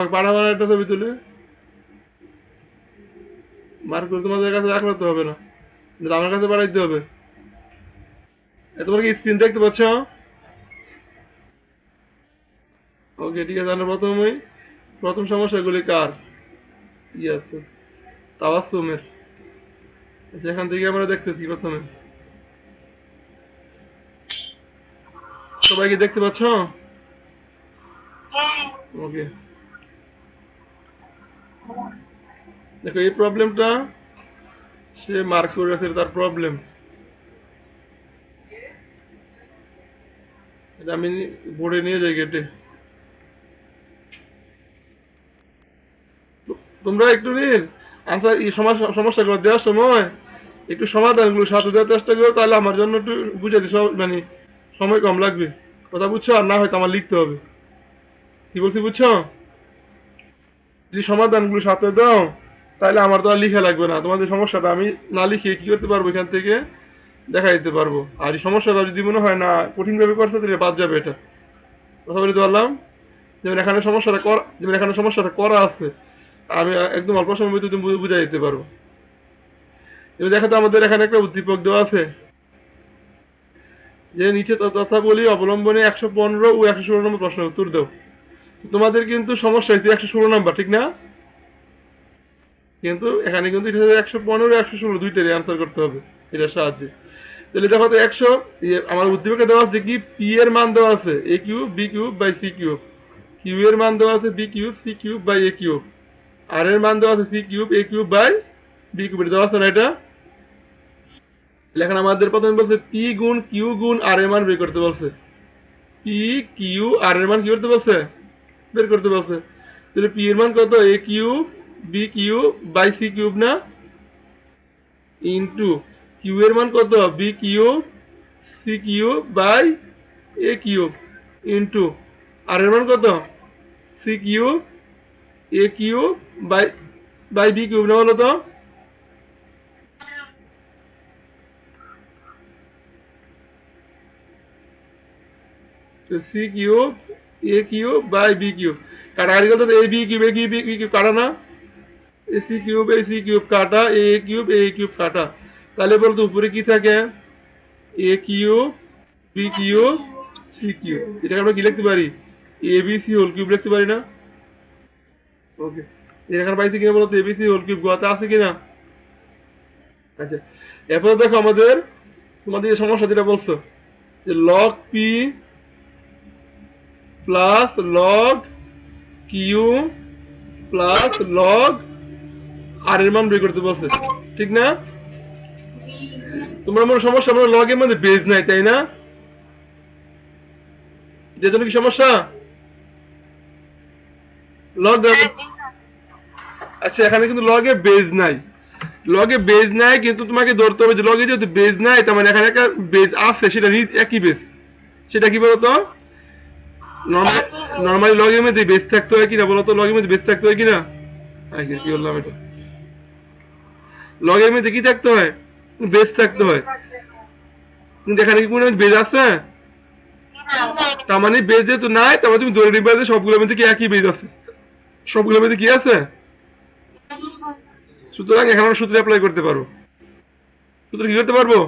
পাড়া বাড়া একটা ছবি তুলে মার্ক করে তোমাদের কাছে রাখলে তো হবে না, এটা আমার কাছে পাঠাইতে হবে। তোমার কি স্ক্রিন দেখতে পাচ্ছ? ওকে ঠিক আছে, আমরা প্রথম সমস্যাগুলি কার? ইয়ে তো তাবাসসুমের। আচ্ছা, এখান থেকে আমরা দেখতেছি প্রথমে, সবাই কি দেখতে পাচ্ছ? ওকে, দেখো এই প্রবলেমটা সে মার্ক করে রাখছে, তার প্রবলেম। এটা আমি বোর্ডে নিয়ে যাই গেটে। তোমরা একটু নিন আনসার সমস্যাগুলো দেওয়ার সময় একটু সমাধানগুলো সাথে দেওয়ার চেষ্টা করো, তাহলে আমার জন্য একটু বুঝে দিস, মানে সময় কম লাগবে। কথা বুঝছো? আর না হয়তো আমার লিখতে হবে। কি বলছি বুঝছো? যদি সমাধানগুলো সাথে দাও তাহলে আমার তো আর লিখা লাগবে না, তোমাদের সমস্যাটা আমি না লিখে কি করতে পারবো, এখান থেকে দেখা দিতে পারবো। আর এই সমস্যাটা যদি মনে হয় না কঠিনভাবে করছে তাহলে বাদ যাবে। এটা কথা বলতে পারলাম? যেমন এখানে সমস্যাটা করা আছে, আমি একদম অল্প সময়ের ভিতরে তুমি বুঝাই দিতে পারবো। এবার দেখো তো, আমাদের এখানে একটা উদ্দীপক দেওয়া আছে যে নিচে তথা বলি অবলম্বনে 115 ও 116 নম্বর প্রশ্নের উত্তর দাও। তোমাদের কিন্তু সমস্যা হয়েছে 116 নাম্বার, ঠিক না? কিন্তু এখানে কিন্তু এটা 115 116 দুইটারই আনসার করতে হবে এটার সাহায্যে। তাহলে দেখো তো আমার উদ্দীপকে দেওয়া আছে কি, পি এর মান দেওয়া আছে a cube b cube by c cube, q এর মান দেওয়া আছে b cube c cube by a cube, r এর মান দেওয়া আছে c cube a cube by b cube. এটা দেওয়া আছে না? এটা এখন আমাদের প্রথমে বলছে পি গুণ কিউ গুণ আর এর মান বের করতে বলছে। পি কিউ আর এর মান কি করতে বলছে? বের করতে বলছে। তাহলে পি এর মান কত? A cube b cube by c cube না, ইন্টু কিউ এর মান কত? B cube c cube by a cube, into r এর মান কত? C cube a cube by by b cube না, বলো তো? C cube a cube by b cube, কাটাকাটি করতে a b cube a cube b cube কাটা না, এ সি কিউব কাটা, এ কিউব কাটা। তাহলে বলতো উপরে কি থাকে? A cube b cube c cube. এটাকে আমরা কি লিখতে পারি? A b c whole cube লিখতে পারি না? ওকে, এখানে পাইছি কিনা বলতো? A b c whole cube গোয়াতে আছে কিনা? আচ্ছা, এরপর দেখো আমাদের, তোমাদের যে সমস্যা যেটা বলছো যে log p plus log q plus log r এর মান বের করতে বলছে, ঠিক না? তোমার মনে সমস্যা, আমরা লগের মধ্যে বেজ নাই, তাই না? যে জন্য কি সমস্যা? লগ। আচ্ছা, এখানে কিন্তু লগে বেজ নাই, লগে বেজ নাই, কিন্তু তোমাকে ধরতে হবে যে লগে যেহেতু বেজ নাই তার মানে এখানে একটা বেজ আছে, সেটা একই বেজ। সেটা কি বলতো? নর্মালি লগের মধ্যে বেজ থাকতে হয় কিনা বলতো? লগের মধ্যে বেজ থাকতে হয় কিনা? আচ্ছা, কি বললাম এটা? লগের মধ্যে কি থাকতে হয়? বেজ থাকতে হয়। কিন্তু এখানে কি কোনো বেজ আছে? তার মানে বেজ যেহেতু নাই, তার মানে তুমি ধরে নিবে যে সবগুলোর মধ্যে কি একই বেজ আছে, সবগুলোর মধ্যে কি আছে। সুতরাং এখানে আমরা সূত্র অ্যাপ্লাই করতে পারবো। সূত্র কি করতে পারবো?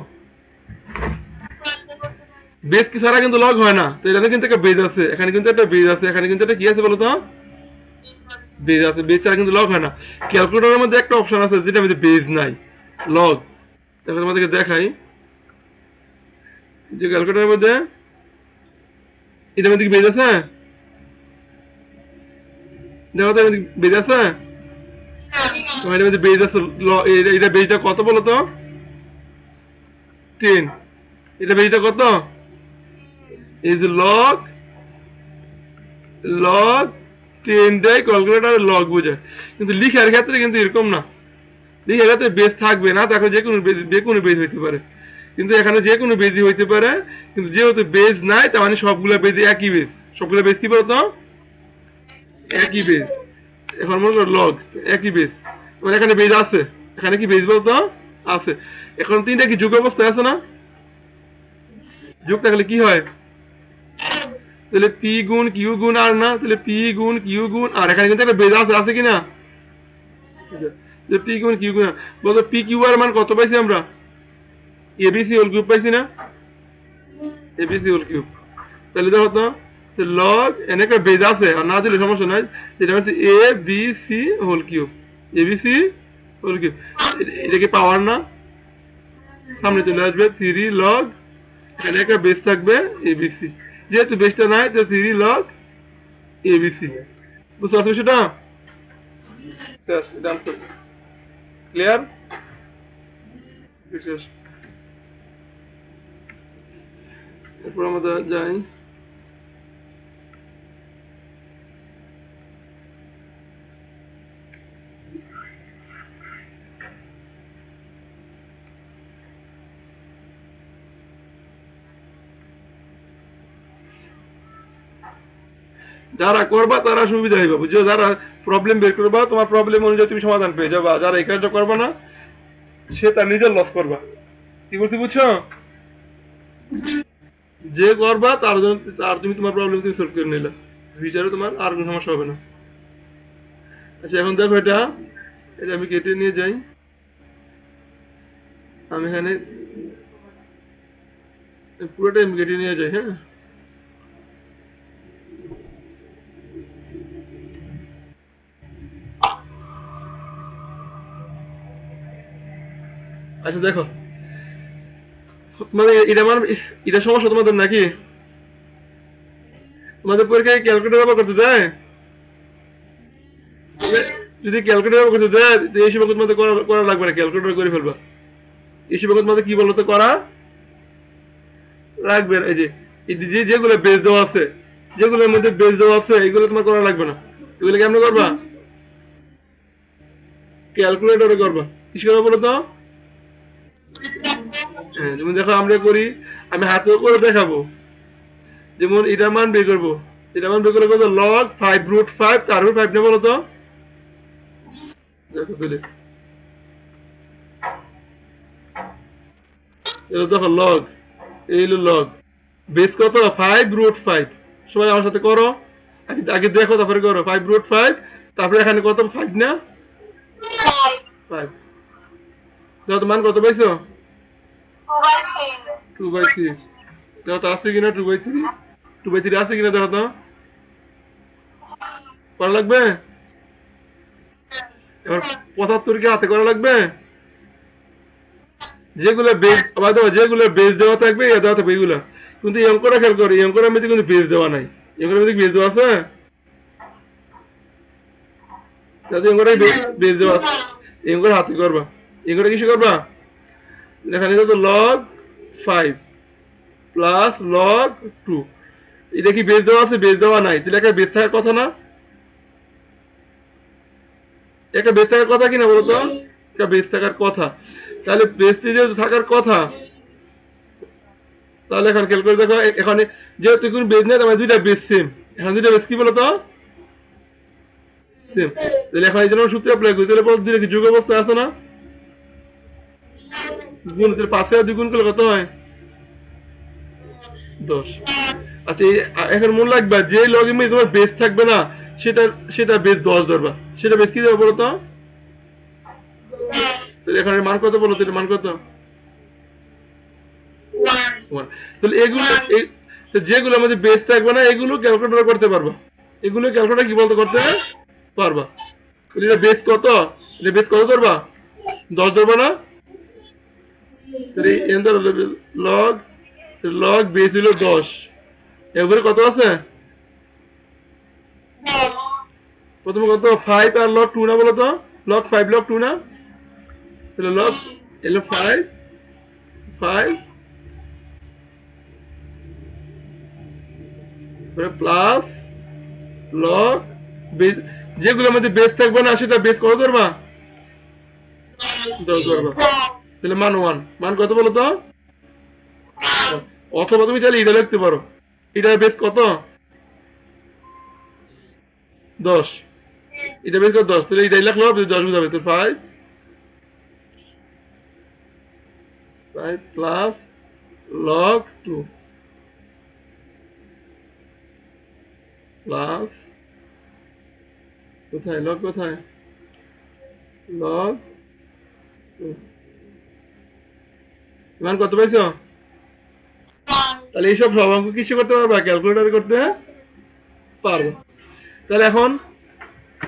বেজ কি ছাড়া কিন্তু লগ হয় না, তো এখানে কিন্তু একটা বেজ আছে, এখানে কিন্তু একটা বেজ আছে, এখানে কিন্তু একটা কি আছে বলতো? বেজ আছে। বেজ ছাড়া কিন্তু লগ হয় না। ক্যালকুলেটরের মধ্যে একটা অপশন আছে যেটা মধ্যে বেজ নাই, লগ। এখন আমাদেরকে দেখাই যে ক্যালকুলেটরের মধ্যে এটার মধ্যে কি বেজ আছে? দেখো তো বেজ আছে? এটার মধ্যে বেজ আছে। এটা বেজটা কত বলতো? 10। এটা বেজটা কত? এই যে লগ লগ 10 দেয় ক্যালকুলেটর লগ বোঝায়, কিন্তু লিখার ক্ষেত্রে কিন্তু এরকম না। লিখার ক্ষেত্রে বেজ থাকবে না, দেখো যে কোনো বেজ হইতে পারে, কিন্তু এখানে যে কোনো বেজই হইতে পারে। কিন্তু যেহেতু বেজ নাই তার মানে সবগুলো বেজ একই বেজ। সবগুলো বেজ কি বলতো? একই বেজ। এখন মনে করো লগ একই বেজ, মানে এখানে বেজ আছে, এখানে কি বেজ বলতো? আছে। এখন তিনটা কি যোগ অবস্থায় আছে না? যোগ থাকলে কি হয়? তাহলে পি গুণ কিউ গুণ আর না, তাহলে পি গুণ কিউ গুণ আর, এখানে কিন্তু একটা বেজ আছে, আছে কিনা? যে পি গুণ কিউ গুণ আর, বলতো পি কিউ আর মান কত পাইছি আমরা? এবিসি হোল কিউব পাইছি না? A b c whole cube. তাহলে দেখো তো লগ এনে একটা বেজ আছে, আর না দিলে সমস্যা নাই, যেটা হচ্ছে a b c whole cube, abc whole cube. এটা কি পাওয়ার না? সামনে চলে আসবে 3 লগ, এখানে একটা বেস থাকবে এবিসি, যেহেতু বেসটা নাই তো 3 লগ এবিসি। বুঝতে পারছো সেটা? ক্লিয়ার? এরপর আমরা যাই যারা করবা তারা সুবিধা হইবা, বুঝছো? যারা প্রবলেম বের করবা তোমার প্রবলেম অনুযায়ী তুমি সমাধান পেয়ে যাবা, যারা এই কাজটা করবা না সে তার নিজের লস করবা। কি বলছি বুঝছো? যে করবা তার জন্য, তার তুমি তোমার প্রবলেম তুমি সলভ করে নিলা, ফিউচারে তোমার আর কোনো সমস্যা হবে না। আচ্ছা এখন দেখো এটা, এটা আমি কেটে নিয়ে যাই, আমি এখানে পুরোটা আমি কেটে নিয়ে যাই, হ্যাঁ। আচ্ছা দেখো, মানে এটা আমার, এটা সমস্যা তোমাদের নাকি? তোমাদের পরীক্ষায় ক্যালকুলেটর ব্যবহার করতে দেয়? যদি ক্যালকুলেটর ব্যবহার করতে দেয় এই হিসেবে তোমাদের করা করা লাগবে না, ক্যালকুলেটর করে ফেলবা। এই হিসেবে তোমাদের কি বলতো করা লাগবে না। এই যে যেগুলো বেজ দেওয়া আছে, যেগুলোর মধ্যে বেজ দেওয়া আছে এগুলো তোমার করা লাগবে না। এগুলো কেমন করবা? ক্যালকুলেটরে করবা। কিসে করবা বলো তো? হ্যাঁ, যেমন দেখো আমরা করি, আমি হাতেও করে দেখাবো। যেমন এটার মান বের করবো, এটার মান বের করে কত? লগ 5√5, 4/5 না বলো তো? দেখো তাহলে এটা দেখো লগ, এই হলো লগ, বেস কত? 5√5। সবাই আমার সাথে করো, আগে আগে দেখো তারপরে করো। 5√5, তারপরে এখানে কত? 5 না? 5। দেখো তো মান কত পাইছো? 2/3। দেখো তো আছে কিনা 2/3, 2/3 আছে কিনা দেখো তো। করা লাগবে। এবার 75 কে হাতে করা লাগবে। যেগুলো বেজ আবার দেখো, যেগুলো বেজ দেওয়া থাকবে এ দেওয়া থাকবে এগুলা, কিন্তু এই অঙ্কটা খেয়াল করো, এই অঙ্কটার মধ্যে কিন্তু বেজ দেওয়া নাই। এই অঙ্কটার মধ্যে বেজ দেওয়া আছে? যাতে এই অঙ্কটাই বেজ দেওয়া আছে, এই অঙ্কটা হাতে করবা। এই অঙ্কটা কিসে করবা? এখানে যত লগ 5 প্লাস লগ 2, এটা কি বেজ দেওয়া আছে? বেজ দেওয়া নাই, তাহলে একটা বেজ থাকার কথা না? একটা বেজ থাকার কথা কিনা বলতো? একটা বেজ থাকার কথা। তাহলে বেজটি যেহেতু থাকার কথা, তাহলে এখন খেয়াল করে দেখো, এখানে যেহেতু কোনো বেজ নেই, তার দুইটা বেজ সেম, এখন দুইটা বেজ কি বলতো? সেম। তাহলে এখন এই জন্য সূত্র অ্যাপ্লাই করি, তাহলে দুইটা কি যোগ অবস্থায় আছে না? গুণ, তাহলে 5 আর 2 গুণ করলে কত হয়? 10। আচ্ছা এখন মনে রাখবা, যে লগের মধ্যে তোমার বেস থাকবে না সেটা, সেটা বেস 10 ধরবা, সেটা বেস কি দেবে বলো তো? তাহলে এখানে মান কত বলো তো? মান কত? 1। তাহলে এগুলো যেগুলো আমাদের বেস থাকবে না এগুলো ক্যালকুলেটর করতে পারবা, এগুলো ক্যালকুলেটর কি বলতে করতে পারবা। তাহলে এটা বেস কত? এটা বেস কত ধরবা? 10 ধরবা না? তাহলে এন ধরো লগ, লগ বেস হলো 10, এরপরে কত আছে? প্রথমে কত? 5 আর লগ 2 না বলো তো? লগ 5 লগ 2 না? তাহলে লগ এলো 5, 5 প্লাস লগ, যেগুলো আমাদের বেস থাকবে না সেটা বেস কত ধরবা? 10 ধরবা। তাহলে মান 1, মান কত বলো তো? অথবা তুমি চাইলে এটা লিখতে পারো, এটার বেস কত? 10। এটা বেস কত? 10, তাহলে এটাই লিখলো, 10 বুঝাবে তো 5, 5 প্লাস লগ 2। প্লাস কোথায় লগ কোথায় লগ মান কত পাইছো? তাহলে এইসব সব অঙ্ক কিছু করতে পারবা, ক্যালকুলেটর করতে পারবো। তাহলে এখন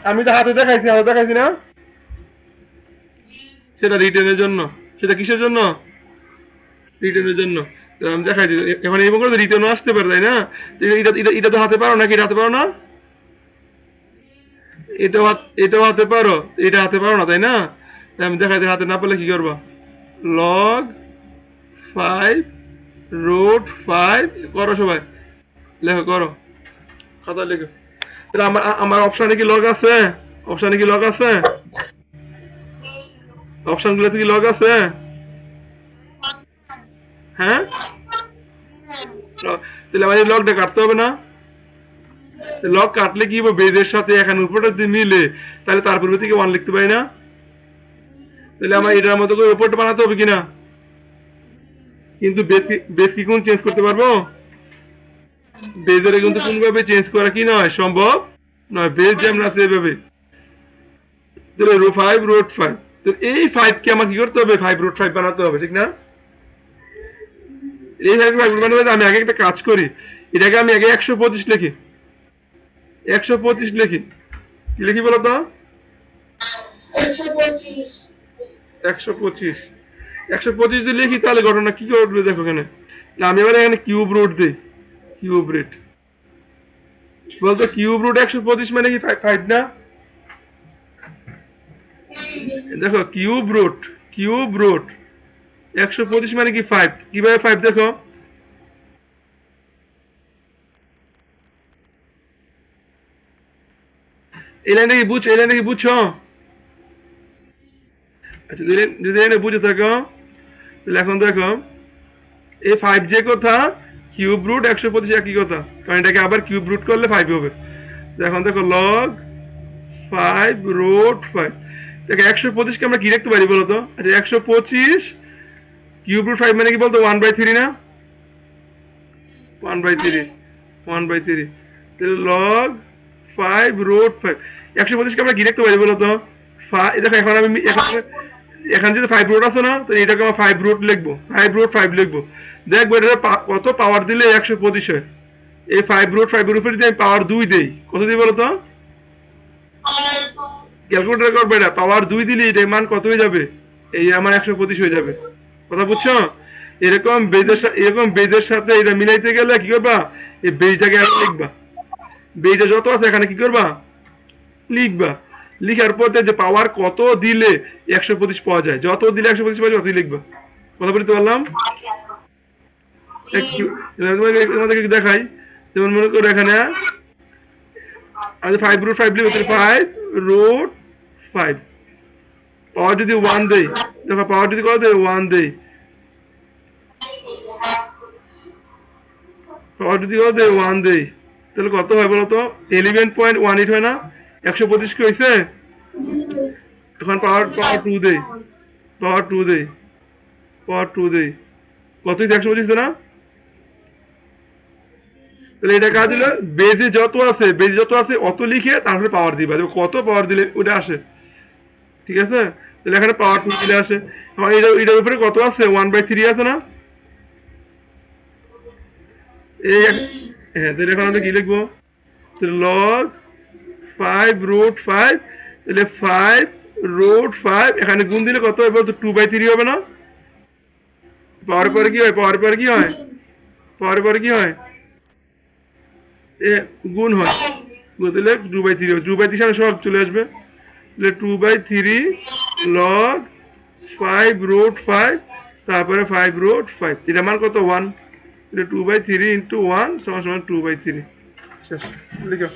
আমি তো হাতে দেখাইছি, হাতে দেখাইছি না, সেটা রিটেনের জন্য। সেটা কিসের জন্য? রিটেনের জন্য। তো আমি দেখাই দিই এখন এই বঙ্গ রিটেনও আসতে পারে, তাই না? তো এটা এটা এটা তো হাতে পারো নাকি? এটা হাতে পারো না? এটাও হাতে পারো, এটা হাতে পারো না, তাই না? তাই আমি দেখাই দিই, হাতে না পারলে কি করবা? লগ 5 রুট 5 করো সবাই, লেখো করো, খাতা লেখো। তাহলে আমার আমার অপশনে কি লগ আছে? অপশনে কি লগ আছে? অপশনগুলোতে কি লগ আছে? হ্যাঁ, তাহলে আমাদের লগটা কাটতে হবে না? লগ কাটলে কি হবে? বেজের সাথে এখানে উপরটা যদি মিলে তাহলে তার পূর্বে থেকে 1 লিখতে পারি না? তাহলে আমার এটার মতো করে উপরটা বানাতে হবে কিনা? কিন্তু বেস কি কোন চেঞ্জ করতে পারবো? বেজের কিন্তু কোনভাবে চেঞ্জ করা কি নয় সম্ভব নয়, বেজ যেমন আছে এভাবে। তাহলে রো 5 রুট 5, তো এই 5 কে আমার কি করতে হবে? 5 রুট 5 বানাতে হবে, ঠিক না? এই 5 রুট বানাতে আমি আগে একটা কাজ করি, এটাকে আমি আগে 125 লিখি। 125 লিখি, কি লিখি বলো তো? 125। 125 যদি লিখি তাহলে ঘটনা কি করবে দেখো এখানে। না আমি এবার এখানে কিউব রুট দিই, কিউব রুট বলতো, কিউব রুট 125 মানে কি 5 না? দেখো কিউব রুট 125 মানে কি 5, কিভাবে 5 দেখো, এই লাইনটা কি বুঝছো? এই লাইনটা কি বুঝছো? আচ্ছা যদি যদি এনে বুঝে থাকো তাহলে এখন দেখো এই 5 যে কথা, কিউব রুট 125 একই কথা, কারণ এটাকে আবার কিউব রুট করলে 5 হবে। এখন দেখো লগ 5 রুট 5, দেখো 125 কে আমরা কি লিখতে পারি বলতো? আচ্ছা 125 কিউব রুট 5 মানে কি বলতো? 1/3 না? 1/3, 1/3। তাহলে লগ 5 রুট 5, 125 কে আমরা কি লিখতে পারি বলতো? দেখো এখন আমি এখানে যদি 5 রুট আছে না, তো এটাকে আমরা 5 রুট লিখবো, 5 রুট 5 লিখবো। দেখবো এটা কত পাওয়ার দিলে 125 হয়। এই 5 রুট 5 এর উপরে যদি আমি পাওয়ার 2 দেই, কত দিই বলতো? ক্যালকুলেটর করবে, এটা পাওয়ার 2 দিলে এটার মান কত হয়ে যাবে? এই আমার 125 হয়ে যাবে। কথা বুঝছো? এরকম বেজের সাথে এটা মিলাইতে গেলে কি করবা? এই বেজটাকে আগে লিখবা, বেজটা যত আছে এখানে কি করবা? লিখবা। লিখার পর যে পাওয়ার কত দিলে 125 পাওয়া যায়, যত দিলে 125 পাওয়া যায় ততই লিখবা। কথা বলতে পারলাম? তোমাদেরকে দেখাই, যেমন মনে করো এখানে আমি 5 রুট 5 লিখবো, 5 রুট 5 পাওয়ার যদি 1 দেই, দেখো পাওয়ার যদি কত দেয়? 1 দেই, পাওয়ার যদি কত দেয়? 1 দেই, তাহলে কত হয় বলতো? 11.18 হয় না? 125 কি হয়েছে? এখন পাওয়ার পাওয়ার 2 দেই, পাওয়ার 2 দেই, পাওয়ার 2 দেই, কত হয়েছে? 125 না? তাহলে এটা কাজ হলো বেজে যত আছে অত লিখে তারপরে পাওয়ার দিবা, কত পাওয়ার দিলে ওটা আসে, ঠিক আছে? তাহলে এখানে পাওয়ার 2 দিলে আসে। এখন এটার উপরে কত আছে? 1/3 আছে না? এই হ্যাঁ, তাহলে এখন আমরা কি লিখবো? লগ 5 রুট 5, তাহলে 5 রুট 5 এখানে গুণ দিলে কত হবে? 2/3 হবে না? পাওয়ার পরে কি হয়? পাওয়ার পরে কি হয়? পাওয়ার পরে কি হয়? এ গুণ হয়, গুণ দিলে 2/3 হবে, 2/3 সামনে সব চলে আসবে। তাহলে 2/3 লগ 5 রুট 5, তারপরে 5 রুট 5, এটা মান কত? 1। তাহলে 2/3 ইন্টু 1 সমান সমান 2/3। শেষ, লিখো।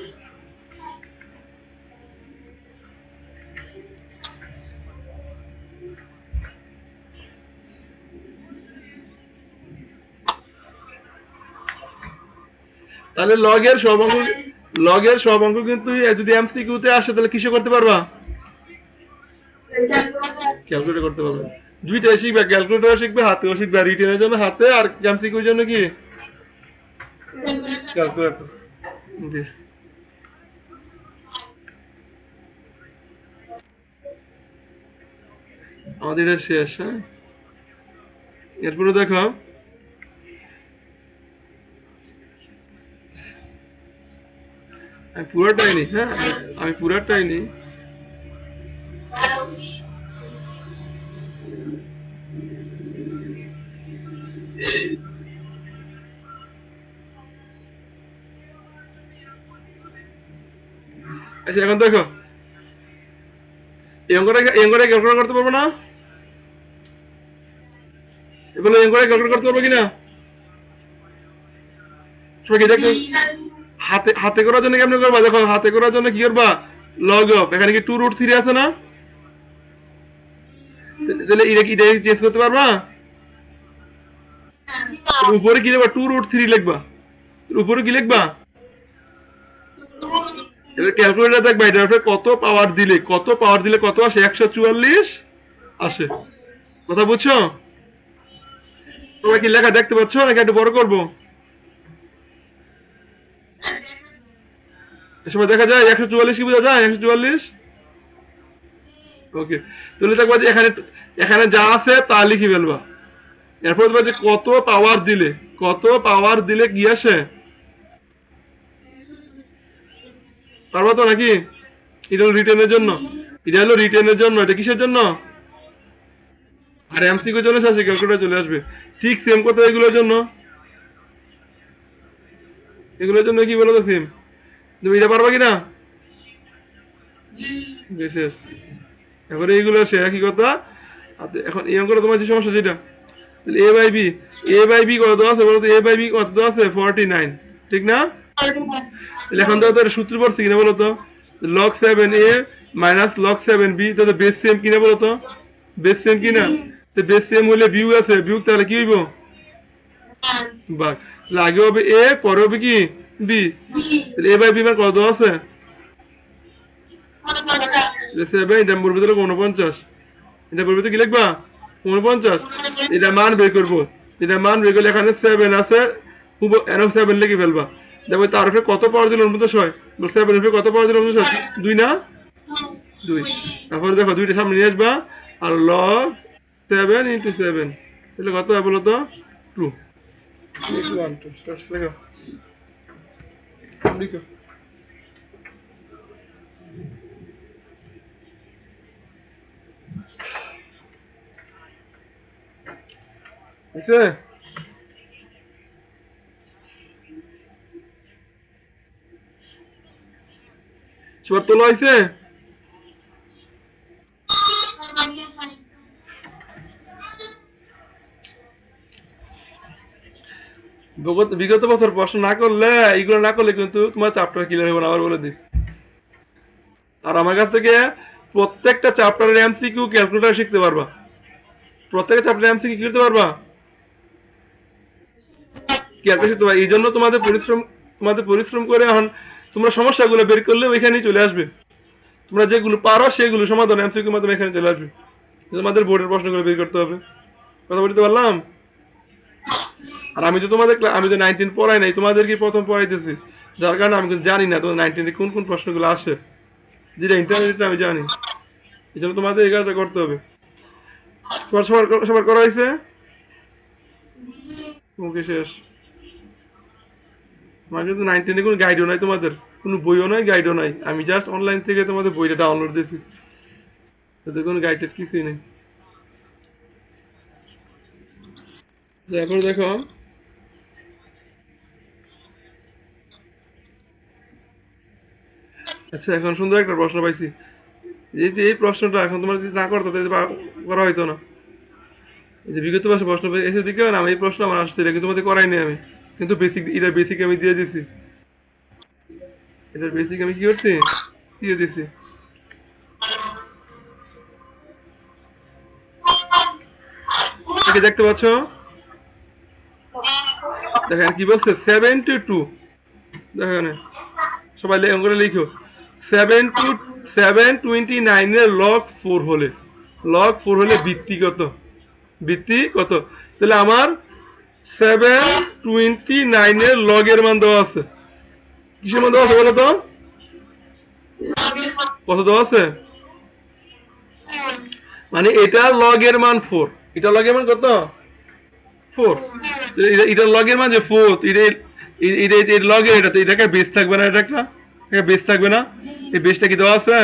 তাহলে লগের সব অঙ্ক কিন্তু যদি এমসিকিউ তে আসে তাহলে কিসে করতে পারবা? ক্যালকুলেটর করতে পারবে। দুইটাই শিখবে, ক্যালকুলেটর শিখবে, হাতেও শিখবে। রিটেনের জন্য হাতে, আর এমসিকিউর জন্য কি? ক্যালকুলেটর। জি। আমাদের এটা শেষ, হ্যাঁ। এরপরে দেখো, আমি পুরাটাই নিই, হ্যাঁ, আমি পুরাটাই নিই। আচ্ছা এখন দেখো, এই অঙ্কটা ক্যালকুলেট করতে পারবো না? এগুলো এই অঙ্কটা ক্যালকুলেট করতে পারবো কিনা? সবাই কি দেখো, হাতে হাতে করার জন্য কেমন করবা? দেখো হাতে করার জন্য কি করবা? লগ অফ, এখানে কি 2√3 আছে না? তাহলে এটা চেঞ্জ করতে পারবা? উপরে কি লিখবা? 2√3 লিখবা। উপরে কি লিখবা? এবার ক্যালকুলেটর দেখবা এটার উপরে কত পাওয়ার দিলে কত আসে? 144 আসে। কথা বুঝছো? তোমরা কি লেখা দেখতে পাচ্ছ নাকি একটু বড় করবো? এসময় দেখা যায় 144 কি বোঝা যায়? 144। ওকে, তাহলে দেখবা যে এখানে এখানে যা আছে তা লিখে ফেলবা। এরপর দেখবা যে কত পাওয়ার দিলে কি আসে, পারবা তো নাকি? এটা হলো রিটেনের জন্য, এটা কিসের জন্য? আর এমসিকিউর জন্য আসে, ক্যালকুলেটর চলে আসবে। ঠিক সেম কথা এগুলোর জন্য কি বলো তো সেম। তুমি এটা পারবা কিনা? শেষ। এখন এইগুলো আসে একই কথা। এখন এই অঙ্কটা তোমার যে সমস্যা যেটা, তাহলে এ বাই বি কত দেওয়া আছে বলো তো? এ বাই বি কত দেওয়া আছে? 49, ঠিক না? তাহলে এখন তো সূত্র পড়ছে কিনা বলো তো? log 7a minus log 7b, তো বেস সেম কিনা বলো তো? বেস সেম কিনা? তো বেস সেম হলে বিউ আছে, বিউ তাহলে কি হইব? বাঘ। তাহলে আগে হবে এ, পরে হবে কি বি। তাহলে এ বাই বি মান কত দেওয়া আছে? 7, এটা বলবে তাহলে 49। এটা বলবে তো কি লিখবা? 49। এটা মান বের করবো। এটা মান বের করলে এখানে 7 আছে, এন 7 লিখে ফেলবা। দেখো তার উপরে কত পাওয়ার দিলে 49 হয়? 7 উপরে কত পাওয়ার দিলে 49 হয়? 2 না? 2। তারপরে দেখো 2টা সামনে নিয়ে আসবা, আর log 7 into 7, তাহলে কত হয় বলো তো? 2। দেখো লিখো। বুঝছে? সবার তোলা হয়েছে? বিগত বছর প্রশ্ন না করলে, এইগুলো না করলে কিন্তু তোমার চ্যাপ্টার ক্লিয়ার হবে না, আবার বলে দিই। আর আমার কাছ থেকে প্রত্যেকটা চ্যাপ্টারের এমসিকিউ ক্যালকুলেটর শিখতে পারবা। প্রত্যেকটা চ্যাপ্টারের এমসিকিউ কি করতে পারবা? ক্যালকুলেটর শিখতে পারবা। এই জন্য তোমাদের পরিশ্রম করে এখন তোমরা সমস্যাগুলো বের করলে ওইখানেই চলে আসবে। তোমরা যেগুলো পারো সেগুলো সমাধান এমসিকিউর মাধ্যমে এখানে চলে আসবে। তোমাদের বোর্ডের প্রশ্নগুলো বের করতে হবে। কথা বলতে পারলাম? আর আমি তো 19 পড়াই নাই, তোমাদেরকে প্রথম পড়াইতেছি, যার কারণে আমি কিন্তু জানি না তোমাদের 19 কোন কোন প্রশ্নগুলো আসে, যেটা ইন্টারনেটে আমি জানি। এই জন্য তোমাদের এই কাজটা করতে হবে। সবার করা হয়েছে? ওকে, শেষ। আমার কিন্তু 19 কোনো গাইডও নাই, তোমাদের কোনো বইও নাই, গাইডও নাই। আমি জাস্ট অনলাইন থেকে তোমাদের বইটা ডাউনলোড দিয়েছি, তাদের কোনো গাইডেড কিছুই নেই। এখন দেখো, আচ্ছা এখন সুন্দর একটা প্রশ্ন পাইছি। এই প্রশ্নটা এখন তোমরা যদি না করতো তাহলে করা হইতো না। এই যে বিগত বছর প্রশ্ন এসে দিকে না, আমি এই প্রশ্ন আমার আসছে, কিন্তু তোমাদের করাইনি আমি। কিন্তু এটার বেসিক আমি দিয়ে দিছি। এটার বেসিক আমি কি করছি? দিয়ে দিছি। দেখতে পাচ্ছ? দেখেন কি বলছে, 72। দেখেন সবাই অঙ্কটা লিখো। 729 এর লগ 4 হলে বৃত্তি কত? বৃত্তি কত? তাহলে আমার 729 এর লগের মান দেওয়া আছে। কিসের মান দেওয়া আছে বলো তো? কত দেওয়া আছে? মানে এটার লগের মান 4, এটা লগের মান কত 4, এটার লগের মান যে 4, এটা লগের, এটাতে এটাকে বেস থাকবে না, এটা একটা বেস থাকবে না, এই বেসটা কি দেওয়া আছে?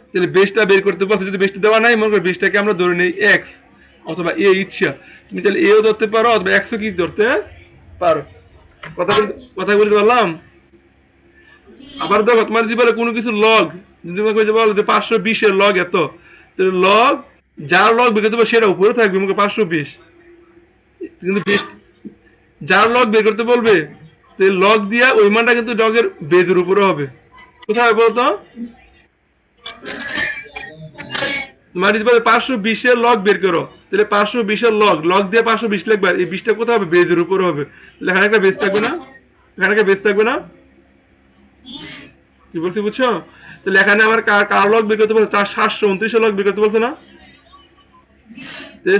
তাহলে বেসটা বের করতে পারছো, যদি বেসটা দেওয়া নাই মনে করো বেসটাকে আমরা ধরে নেই এক্স অথবা এ ইচ্ছা, তুমি তাহলে এও ধরতে পারো অথবা এক্সও কি ধরতে পারো। কথা বলতে পারলাম? আবার দেখো তোমার যদি বলে কোনো কিছু লগ, যদি তোমাকে বলো যে 520 এর লগ এত, তাহলে লগ যার লগ বের করতে পারবে সেটা উপরে থাকবে মুখে 520, কিন্তু যার লগ বের করতে বলবে লগ দিয়া ওই মানটা কিন্তু লগের বেজের উপরে হবে। কোথায় বলতো? মানে 520 এর লগ বের করো, তাহলে 520 এর লগ লগ দিয়ে 520 লিখবা, এই 20টা কোথায় হবে? বেজের উপরে হবে। তাহলে এখানে একটা বেজ থাকবে না, এখানে একটা বেজ থাকবে না, কি বলছি বুঝছো? তাহলে এখানে আমার কার লগ বের করতে বলছে? তার 729 এর লগ বের করতে বলছে না?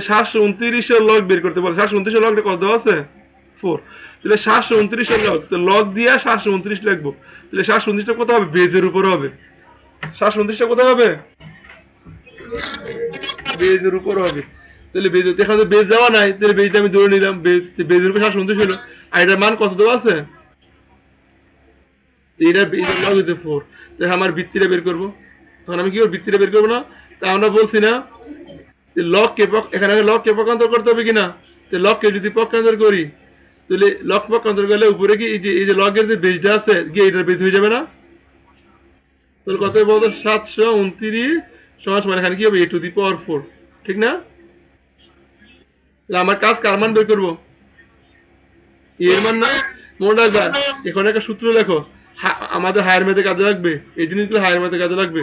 729 এর লগ বের করতে বলছে, 729 এর লগটা কত দেওয়া আছে? 4। তাহলে 729 এর লগ, তো লগ দিয়ে 729 লিখবো, তাহলে 729টা কোথায় হবে? বেজের উপরে হবে। 729টা কোথায় হবে? বেজের উপর হবে। তাহলে বেজ, এখানে বেজ দেওয়া নাই, তাহলে বেজটা আমি ধরে নিলাম, বেজের উপর 729 হলো, আর এটার মান কত দেওয়া আছে? এটা লগ হচ্ছে 4। তাহলে আমার বৃত্তিটা বের করবো, তখন আমি কি করবো? বৃত্তিটা বের করবো না? তা আমরা বলছি না লগ কে এখানে লগ কে পক্ষান্তর করতে হবে কিনা? তো লগ কে যদি পক্ষান্তর করি, তাহলে লগ পক্ষান্তর করলে উপরে কি এই যে লগের যে বেজটা আছে গিয়ে এটার বেজ হয়ে যাবে না? তাহলে কত বলতো? 729 সমান সমান এখানে কি হবে? a টু দি পাওয়ার 4, ঠিক না? আমার কাজ কার মান বের করবো? এর মান না? মনে রাখবা এখানে একটা সূত্র লেখো, আমাদের হায়ার ম্যাথে কাজে লাগবে, এই জিনিসগুলো হায়ার ম্যাথে কাজে লাগবে।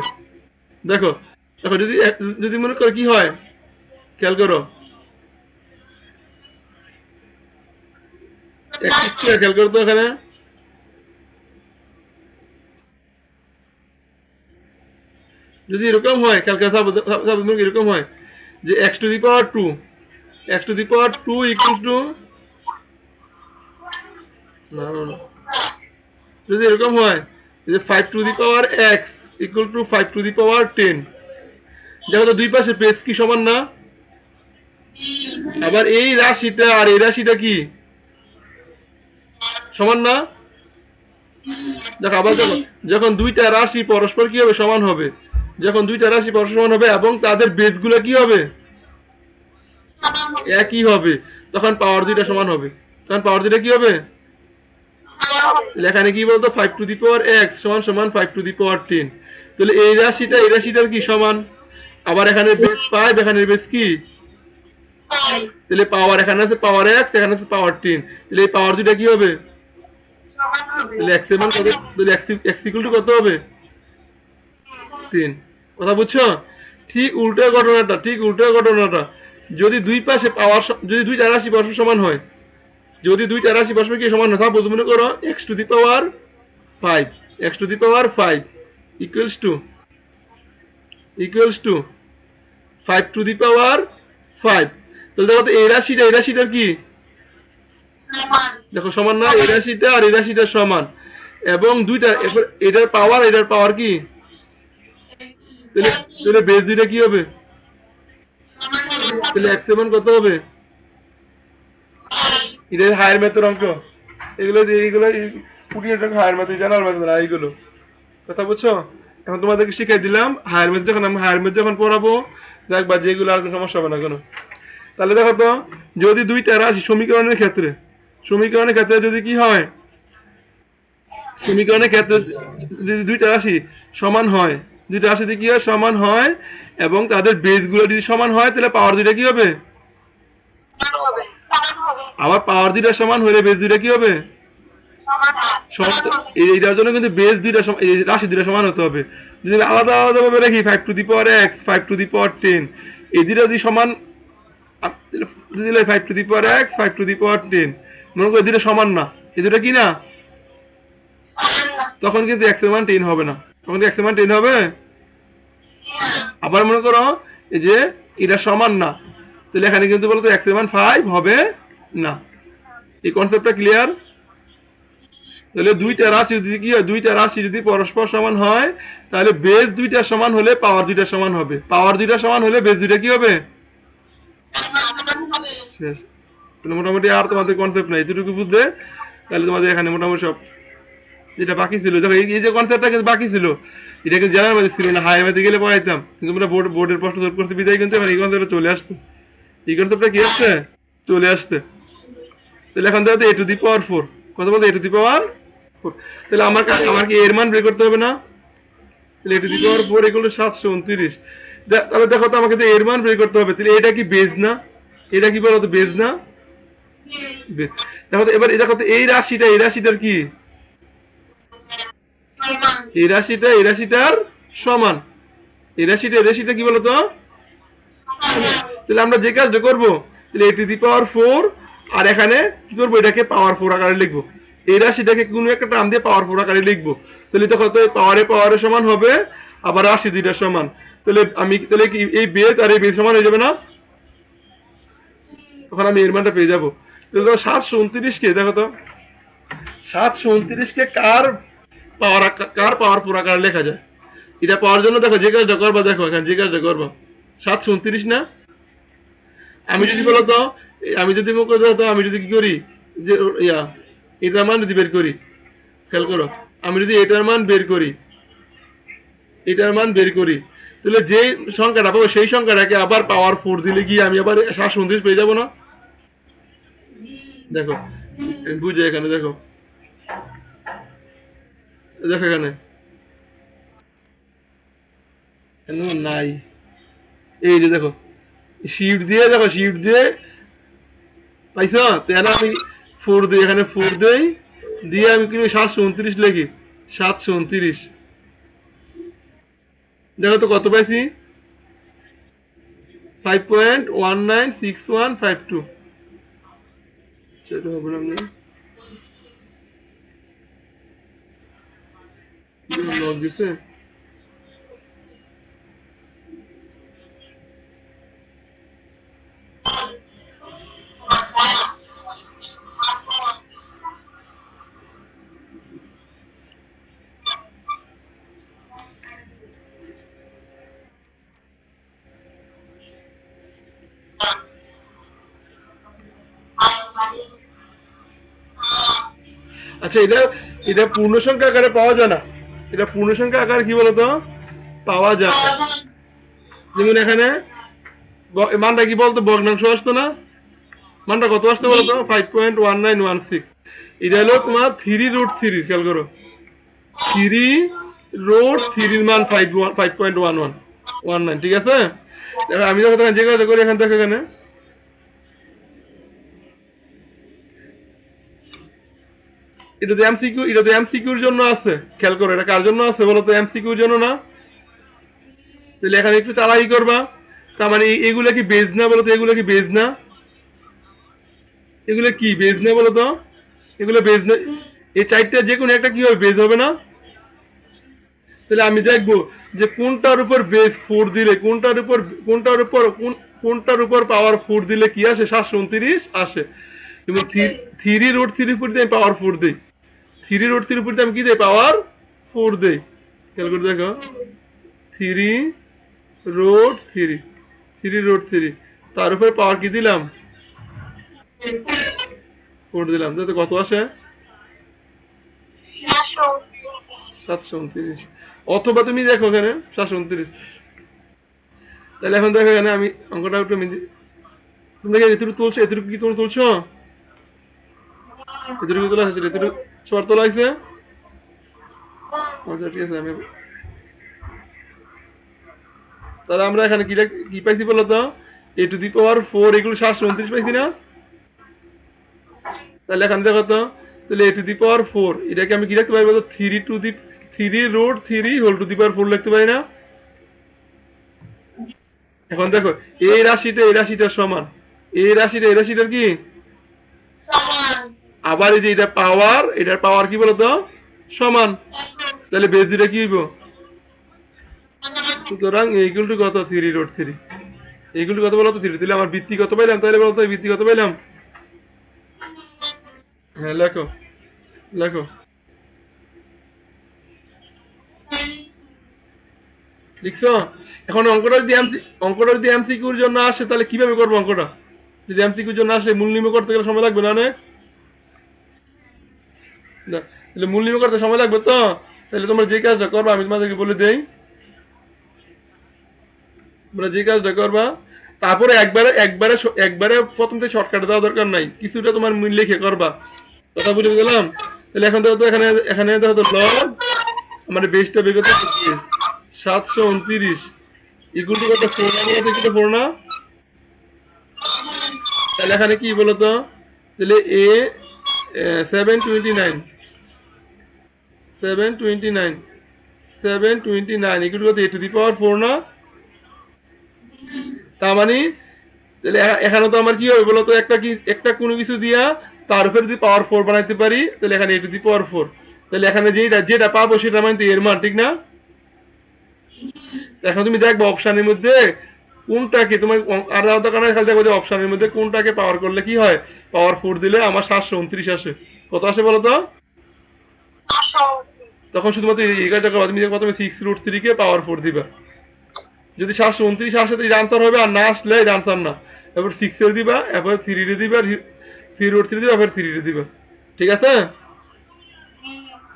দেখো দেখো, যদি যদি মনে করো কি হয়, খেয়াল করো, খেয়াল করো তো এখানে, যদি এরকম হয় খেয়াল করে, এরকম হয় যে x to the power 2, x to the power 2 equal to, না না না, যদি এরকম হয় যে 5 to the power x equal to 5 to the power 10, দেখো তো দুই পাশে পেজ কি সমান না? আবার এই রাশিটা আর এই রাশিটা কি সমান না? দেখো আবার দেখো, যখন দুইটা রাশি পরস্পর কি হবে? সমান হবে। যখন দুইটা রাশি পরস্পর সমান হবে এবং তাদের বেসগুলো কি হবে? একই হবে, তখন পাওয়ার দুইটা সমান হবে। তখন পাওয়ার দুইটা কি হবে? এখানে কি বলতো? 5 টু দি পাওয়ার x সমান সমান 5 টু দি পাওয়ার 10। তাহলে এই রাশিটার কি সমান? আবার এখানে বেস 5, এখানে বেস কি? তাহলে পাওয়ার এখানে আছে পাওয়ার x, এখানে আছে পাওয়ার 10, তাহলে এই পাওয়ার দুইটা কি হবে? তাহলে x এর মান কত? তাহলে x ইকুয়াল টু কত হবে? 10। কথা বুঝছো? ঠিক উল্টো ঘটনাটা, ঠিক উল্টো ঘটনাটা, যদি দুই পাশে পাওয়ার, যদি দুইটা রাশি পরস্পর সমান হয়, যদি দুইটা রাশি পরস্পর কি সমান হয়, তাহলে মনে করো x to the power 5, x to the power 5 equals to 5 to the power 5। তাহলে দেখো তো এই রাশিটার কি? দেখো সমান না? এই রাশিটা আর এই রাশিটা সমান, এবং দুইটা এটার পাওয়ার কি? তাহলে তাহলে বেস দুইটা কি হবে? তাহলে x এর মান কত হবে? এটা হায়ার ম্যাথের অঙ্ক, এগুলো পুটিনের হায়ার ম্যাথ, জানার ম্যাথ না এইগুলো। কথা বুঝছো? এখন তোমাদেরকে শিখাই দিলাম, হায়ার ম্যাথ যখন আমি হায়ার ম্যাথ যখন পড়াবো দেখবা যেগুলো আর কোনো সমস্যা হবে না কোনো। তাহলে দেখো তো, যদি দুইটা রাশি সমীকরণের ক্ষেত্রে যদি কি হয়, সমীকরণের ক্ষেত্রে যদি দুইটা রাশি সমান হয়, দুইটা রাশিতে কি হয়? সমান হয়, এবং তাদের বেসগুলো যদি সমান হয়, তাহলে পাওয়ার দুইটা কি হবে? আবার পাওয়ার দুইটা সমান হলে বেস দুইটা কি হবে? এইটার জন্য কিন্তু বেস দুইটা রাশি দুইটা সমান হতে হবে। যদি আলাদা আলাদা ভাবে রাখি 5 to the power x, 5 to the power 10, এই দুইটা যদি সমান, যদি 5 to the power x, 5 to the power 10, মনে করো এই দুইটা সমান না, এই দুইটা কি না, তখন কিন্তু x এর মান 10 হবে না, তখন কি x এর মান 10 হবে? আবার মনে করো এই যে এটা সমান না, তাহলে এখানে কিন্তু বলতো x এর মান 5 হবে না। এই কনসেপ্টটা ক্লিয়ার? তাহলে দুইটা রাশি যদি কি হয়, দুইটা রাশি যদি পরস্পর সমান হয় তাহলে বেজ দুইটা সমান হলে পাওয়ার দুইটা সমান হবে, পাওয়ার দুইটা সমান হলে বেজ দুইটা কি হবে, শেষ। তাহলে মোটামুটি আর তোমাদের কনসেপ্ট নাই, এতটুকু বুঝলে তাহলে তোমাদের এখানে মোটামুটি সব যেটা বাকি ছিল, দেখো এই যে কনসেপ্টটা কিন্তু বাকি ছিল, এটা কিন্তু জানার মধ্যে ছিল না, হায়ার ম্যাথে গেলে পড়াইতাম কিন্তু আমরা বোর্ডের প্রশ্ন সলভ করছি বিদায় কিন্তু এখন এই কনসেপ্টটা চলে আসতো, এই কনসেপ্টটা কি আসছে, চলে আসছে। তাহলে এখন দেখো এ টু দি পাওয়ার ফোর, কত বলতো এ টু দি পাওয়ার ফোর, তাহলে আমার কি এর মান বের করতে হবে না, তাহলে এ টু দি পাওয়ার ফোর এগুলো 729, তাহলে দেখো তো আমাকে তো এর মান বের করতে হবে, তাহলে এটা কি বেজ না, এটা কি বলতো বেজ না, বেজ। দেখো তো এবার দেখো তো এই রাশিটা, এই রাশিটার কি, এই রাশিটা এই রাশিটার সমান, এই রাশিটা এই রাশিটা কি বলতো, তাহলে আমরা যে কাজটা করবো, তাহলে এ টু দি পাওয়ার ফোর, আর এখানে কি করবো, এটাকে পাওয়ার ফোর আকারে লিখবো, এই রাশিটাকে কোনো একটা টার্ম দিয়ে পাওয়ার ফোর আকারে লিখবো, তাহলে তো কত পাওয়ারে সমান হবে, আবার রাশি দুইটা সমান, তাহলে আমি তাহলে কি এই বেজ আর এই বেজ সমান হয়ে যাবে না, তখন আমি এর মানটা পেয়ে যাবো। তাহলে দেখো 729 কে দেখো তো 729 কে কার পাওয়ার ফোর আকারে লেখা যায়, এটা পাওয়ার জন্য দেখো যে কাজটা করবা, দেখো এখানে যে কাজটা করবা 729 না, আমি যদি বলতো, আমি যদি মুখে তো আমি যদি কি করি যে ইয়া এটার মান যদি বের করি, খেয়াল করো, আমি যদি এটার মান বের করি, এটার মান বের করি, তাহলে যে সংখ্যাটা পাবো সেই সংখ্যাটাকে আবার পাওয়ার ফোর দিলে গিয়ে আমি আবার 729 পেয়ে যাবো না, দেখো বুঝে এখানে দেখো, দেখো এখানে নাই, এই যে দেখো শিফট দিয়ে, দেখো শিফট দিয়ে পাইছ, তাহলে আমি ফোর দিই, এখানে ফোর দেই, দিয়ে আমি কি 729 লিখি, 729, দেখো তো কত পাইছি, 5.196152, সেটা হবে না, লগ দিছে, আচ্ছা এটা এটা পূর্ণ সংখ্যা আকারে পাওয়া যায় না, এটা পূর্ণ সংখ্যা আকারে কি বলতো পাওয়া যায়, যেমন এখানে মানটা কি বলতো ভগ্নাংশ আসতো না, মানটা কত আসতো বলতো 5.1916, এটা হলো তোমার 3√3, খেয়াল করো 3√3 মান 5.1119, ঠিক আছে। দেখো আমি যখন যে কাজটা করি এখানে, দেখো এখানে এটা তো এমসিকিউ, এটা তো এমসিকিউর জন্য আছে, খেয়াল করো এটা কার জন্য আছে বলো তো, এমসিকিউর জন্য না, তাহলে এখানে একটু চালাই করবা, তার মানে এগুলো কি বেজ না বলো তো, এগুলো কি বেজ না, এগুলো কি বেজ না বলো তো, এগুলো বেজ না, এই চারটা যে কোনো একটা কি হবে বেজ হবে না, তাহলে আমি দেখবো যে কোনটার উপর বেজ ফোর দিলে, কোনটার উপর পাওয়ার ফোর দিলে কি আসে, 729 আসে, এবং 3√3 উপর দিয়ে পাওয়ার ফোর দিই, 3√3 উপর দিয়ে আমি কি দিই পাওয়ার ফোর দিই, খেয়াল করে দেখো 3√3, 3√3 তার উপরে পাওয়ার কি দিলাম ফোর দিলাম, তাতে কত আসে 729, অথবা তুমি দেখো এখানে 729, তাহলে এখন দেখো এখানে আমি অঙ্কটা একটু তুমি দেখে এতটুকু তুলছো, এতটুকু কি তুমি তুলছো, এতটুকু তোলা হয়েছিল, এতটুকু সবার তোলা হয়েছে, আচ্ছা ঠিক আছে। আমি তাহলে আমরা এখানে কি পাইছি বলো তো, এ টু দি পাওয়ার ফোর এগুলো 729 পাইছি না, তাহলে এখানে দেখো তো, তাহলে এ টু দি পাওয়ার ফোর এটাকে আমি কি লিখতে পারি বলতো, 3√3 whole to the power four লিখতে পারি না, এখন দেখো এই রাশিটা এই রাশিটার সমান, এই রাশিটা এই রাশিটার কি, আবার এই যে এটা পাওয়ার, এটার পাওয়ার কি বলতো সমান, তাহলে বেজিটা কি হইব, সুতরাং এইগুলো টু কত 3√3, এইগুলো কত বলতো 3, তাহলে আমার বৃত্তি কত পাইলাম, তাহলে বলতো বৃত্তি কত পাইলাম, হ্যাঁ লেখো লেখো লিখছো? এখন অঙ্কটা যদি এমসিকিউর জন্য আসে তাহলে কিভাবে করবো অঙ্কটা? যদি এমসিকিউর জন্য আসে মূল নির্ণয় করতে গেলে সময় লাগবে না অনেক? না, তাহলে মূল নির্ণয় করতে সময় লাগবে তো? তাহলে তোমরা যে কাজটা করবা আমি তোমাদেরকে বলে দেই। তোমরা যে কাজটা করবা, তারপরে একবারে প্রথম থেকে শর্টকাট দেওয়া দরকার নাই, কিছুটা তোমার লিখে করবা। কথা বুঝে গেলাম? তাহলে এখন দেখো তো, এখানে এখানে দেখো তো লগ, আমার বেসটা বের করতে 729 ইকুয়াল টু কত? 4 না, বলতে কি 4 না? তাহলে এখানে কি বলতো? তাহলে a 729, 729, 729 equal to a to the power 4 না? তার মানে তাহলে এখানে তো আমার কি হবে বলতো, একটা কোনো কিছু দিয়া তার উপরে যদি পাওয়ার 4 বানাইতে পারি, তাহলে এখানে এ টু দি পাওয়ার 4। তাহলে এখানে যেটা যেটা পাবো সেটা মানে তো এর মান, ঠিক না? তো এখন তুমি দেখবো অপশনের মধ্যে কোনটাকে তোমার আর আলাদা কারণে খালি দেখবো যে অপশনের মধ্যে কোনটাকে পাওয়ার করলে কি হয়। পাওয়ার 4 দিলে আমার 729 আসে। কত আসে বলো তো? তখন শুধুমাত্র এই কাজটা করবা, তুমি দেখো তুমি 6√3 কে পাওয়ার 4 দিবা। যদি 729 আসে তো এটা আনসার হবে, আর না আসলে এটা আনসার না। এরপর 6 এর দিবা, এরপর 3 এর দিবা, 3√3 দিবা, এরপর 3 এর দিবা। ঠিক আছে?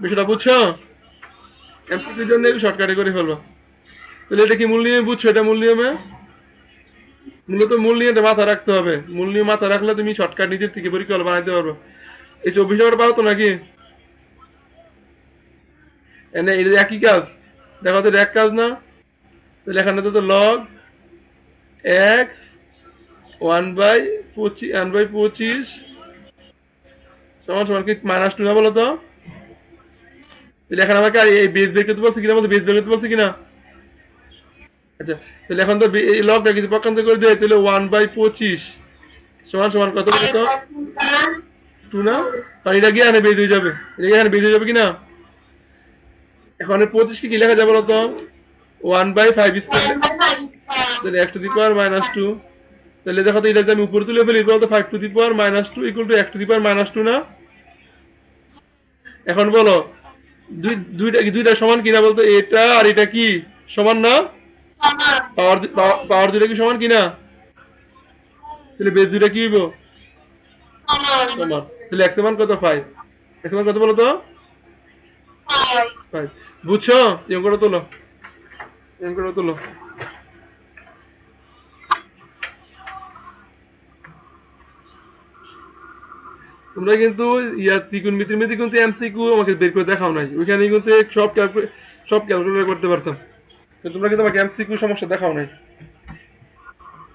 বিষয়টা বুঝছো? এমসিকিউর জন্য একটু শর্টকাটে করে ফেলবা। তাহলে এটা কি মূল নিয়মে বুঝছো? এটা মূল নিয়মে মূলত মূল নিয়মটা মাথায় রাখতে হবে। মূল নিয়ম মাথায় রাখলে তুমি শর্টকাট নিজের থেকে পরীক্ষা বানাইতে পারবে। এই 24 নম্বর পারো তো নাকি? এনে এটা একই কাজ। দেখো তো, এটা এক কাজ না? তাহলে এখানে তো লগ এক্স 1/25 সমান সমান কি -2 না বলো তো? তাহলে এখন আমাকে আর এই বেস বের করতে বলছে কিনা, বলতে বেস বের করতে বলছে কিনা? আচ্ছা, তাহলে এখন তো এই লগটা কিছু পক্ষান্তর করে দেয়, তাহলে 1/25 সমান সমান কত কত? 2 না? কারণ এটা গিয়ে এখানে বেজ হয়ে যাবে, এটা গিয়ে এখানে বেজ হয়ে যাবে কিনা? এখন 25 কি লেখা যাবে বলতো? 1/5 স্কোয়ার, তাহলে x⁻²। তাহলে দেখো তো, এটা যদি আমি উপরে তুলে ফেলি বলতো 5⁻² ইকুয়াল টু x⁻², না? এখন বলো, দুইটা সমান কিনা বলতো? এটা আর এটা কি সমান না? পাওয়ার পাওয়ার দুইটা কি সমান কিনা? তাহলে বেস দুইটা কি হইব? সমান। তাহলে এক্স এর মান কত? 5। এক্স এর মান কত বলো তো? 5। বুঝছো? এম করে তোলো, এম করে তোলো। তোমরা কিন্তু ত্রিকোণমিতির মধ্যে কিন্তু এমসিকিউ আমাকে বের করে দেখাও নাই, ওইখানে কিন্তু সব ক্যালকুলেট করতে পারতাম। তো তোমরা কিন্তু আমাকে এমসিকিউ সমস্যা দেখাও নাই।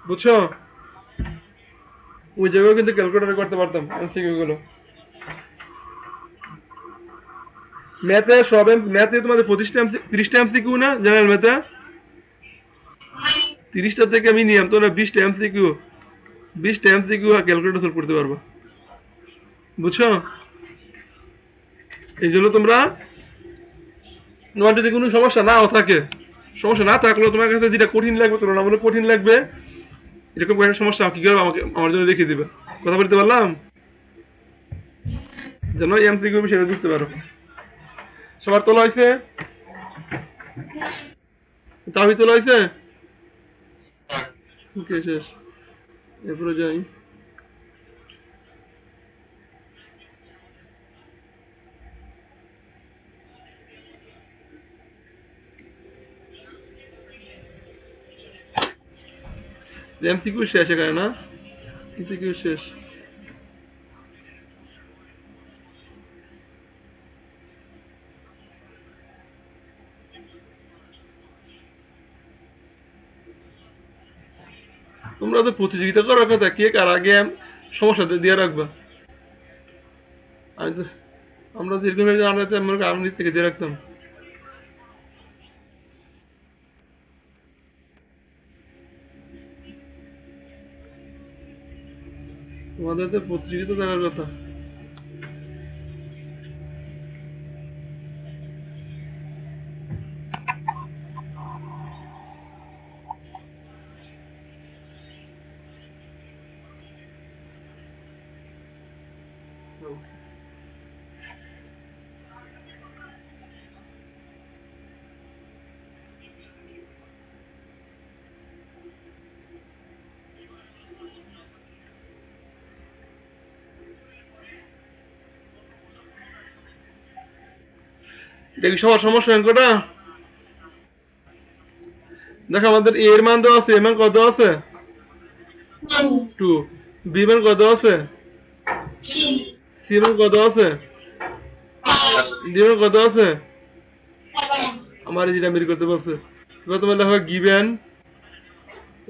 বুঝছো? ওই জায়গায় কিন্তু ক্যালকুলেটর করতে পারতাম এমসিকিউ গুলো। ম্যাথে তোমাদের 30টা এমসিকিউ না জেনারেল ম্যাথে? 30টা থেকে মিনিমাম তোমরা 20টা এমসিকিউ, 20টা এমসিকিউ ক্যালকুলেটর সলভ করতে পারবো। বুঝছো? এই জন্য তোমার যদি কোনো সমস্যা নাও থাকে, সমস্যা না থাকলেও তোমার কাছে যেটা কঠিন লাগবে, তুলনামূলক কঠিন লাগবে, এরকম কোনো সমস্যা কি করবে আমাকে আমার জন্য লিখে দিবে। কথা বলতে পারলাম? যেন এমসিকিউ বিষয়টা বুঝতে পারো। সবার তোলা হয়েছে? তাবি তোলা হয়েছে? ওকে, শেষ। এরপরে যাই। এমসিকিউ শেষ এখানে, না? এমসিকিউ শেষ। তোমরা তো প্রতিযোগিতা করার কথা, কে কার আগে সমস্যা দিয়ে রাখবা। আমি তো আমরা তো এরকম আমরা তো আমি থেকে দিয়ে রাখতাম। তোমাদের তো প্রতিযোগিতা থাকার কথা। দেখি সবার সমস্যা অঙ্কটা। দেখো আমাদের এ এর মান দেওয়া আছে, এর মান কত আছে? 2। বি মান কত আছে? সি মান কত আছে? ডি মান কত আছে? আমার যেটা বের করতে বলছে। এবার তোমার লেখো গিভেন,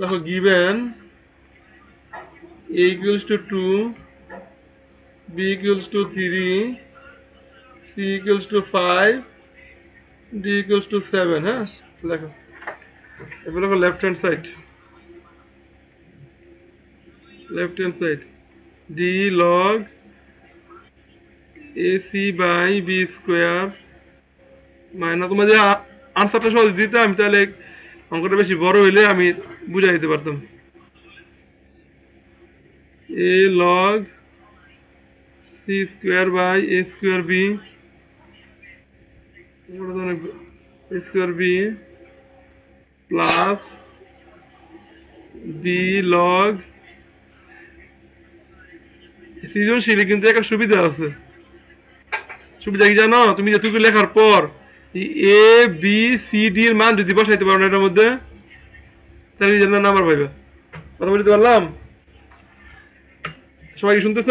লেখো given a equals to 2, b equals to 3, c equals to 5, d equals to 7, হ্যাঁ লেখো। এবার লেখো left hand side, left hand side d log ac by b square minus, তোমার যে আনসারটা সহজ দিতে আমি তাহলে অঙ্কটা বেশি বড় হইলে আমি বুঝাই দিতে পারতাম। a log c square by a square b a square b plus b log, সৃজনশীলে কিন্তু একটা সুবিধা আছে। সুবিধা কি জানো? তুমি যেটুকু লেখার পর এ বি সি ডি এর মান যদি বসাইতে পারো না এটার মধ্যে, তাহলে এই জন্য নাম্বার পাইবে। কথা বলতে পারলাম? সবাই কি শুনতেছ?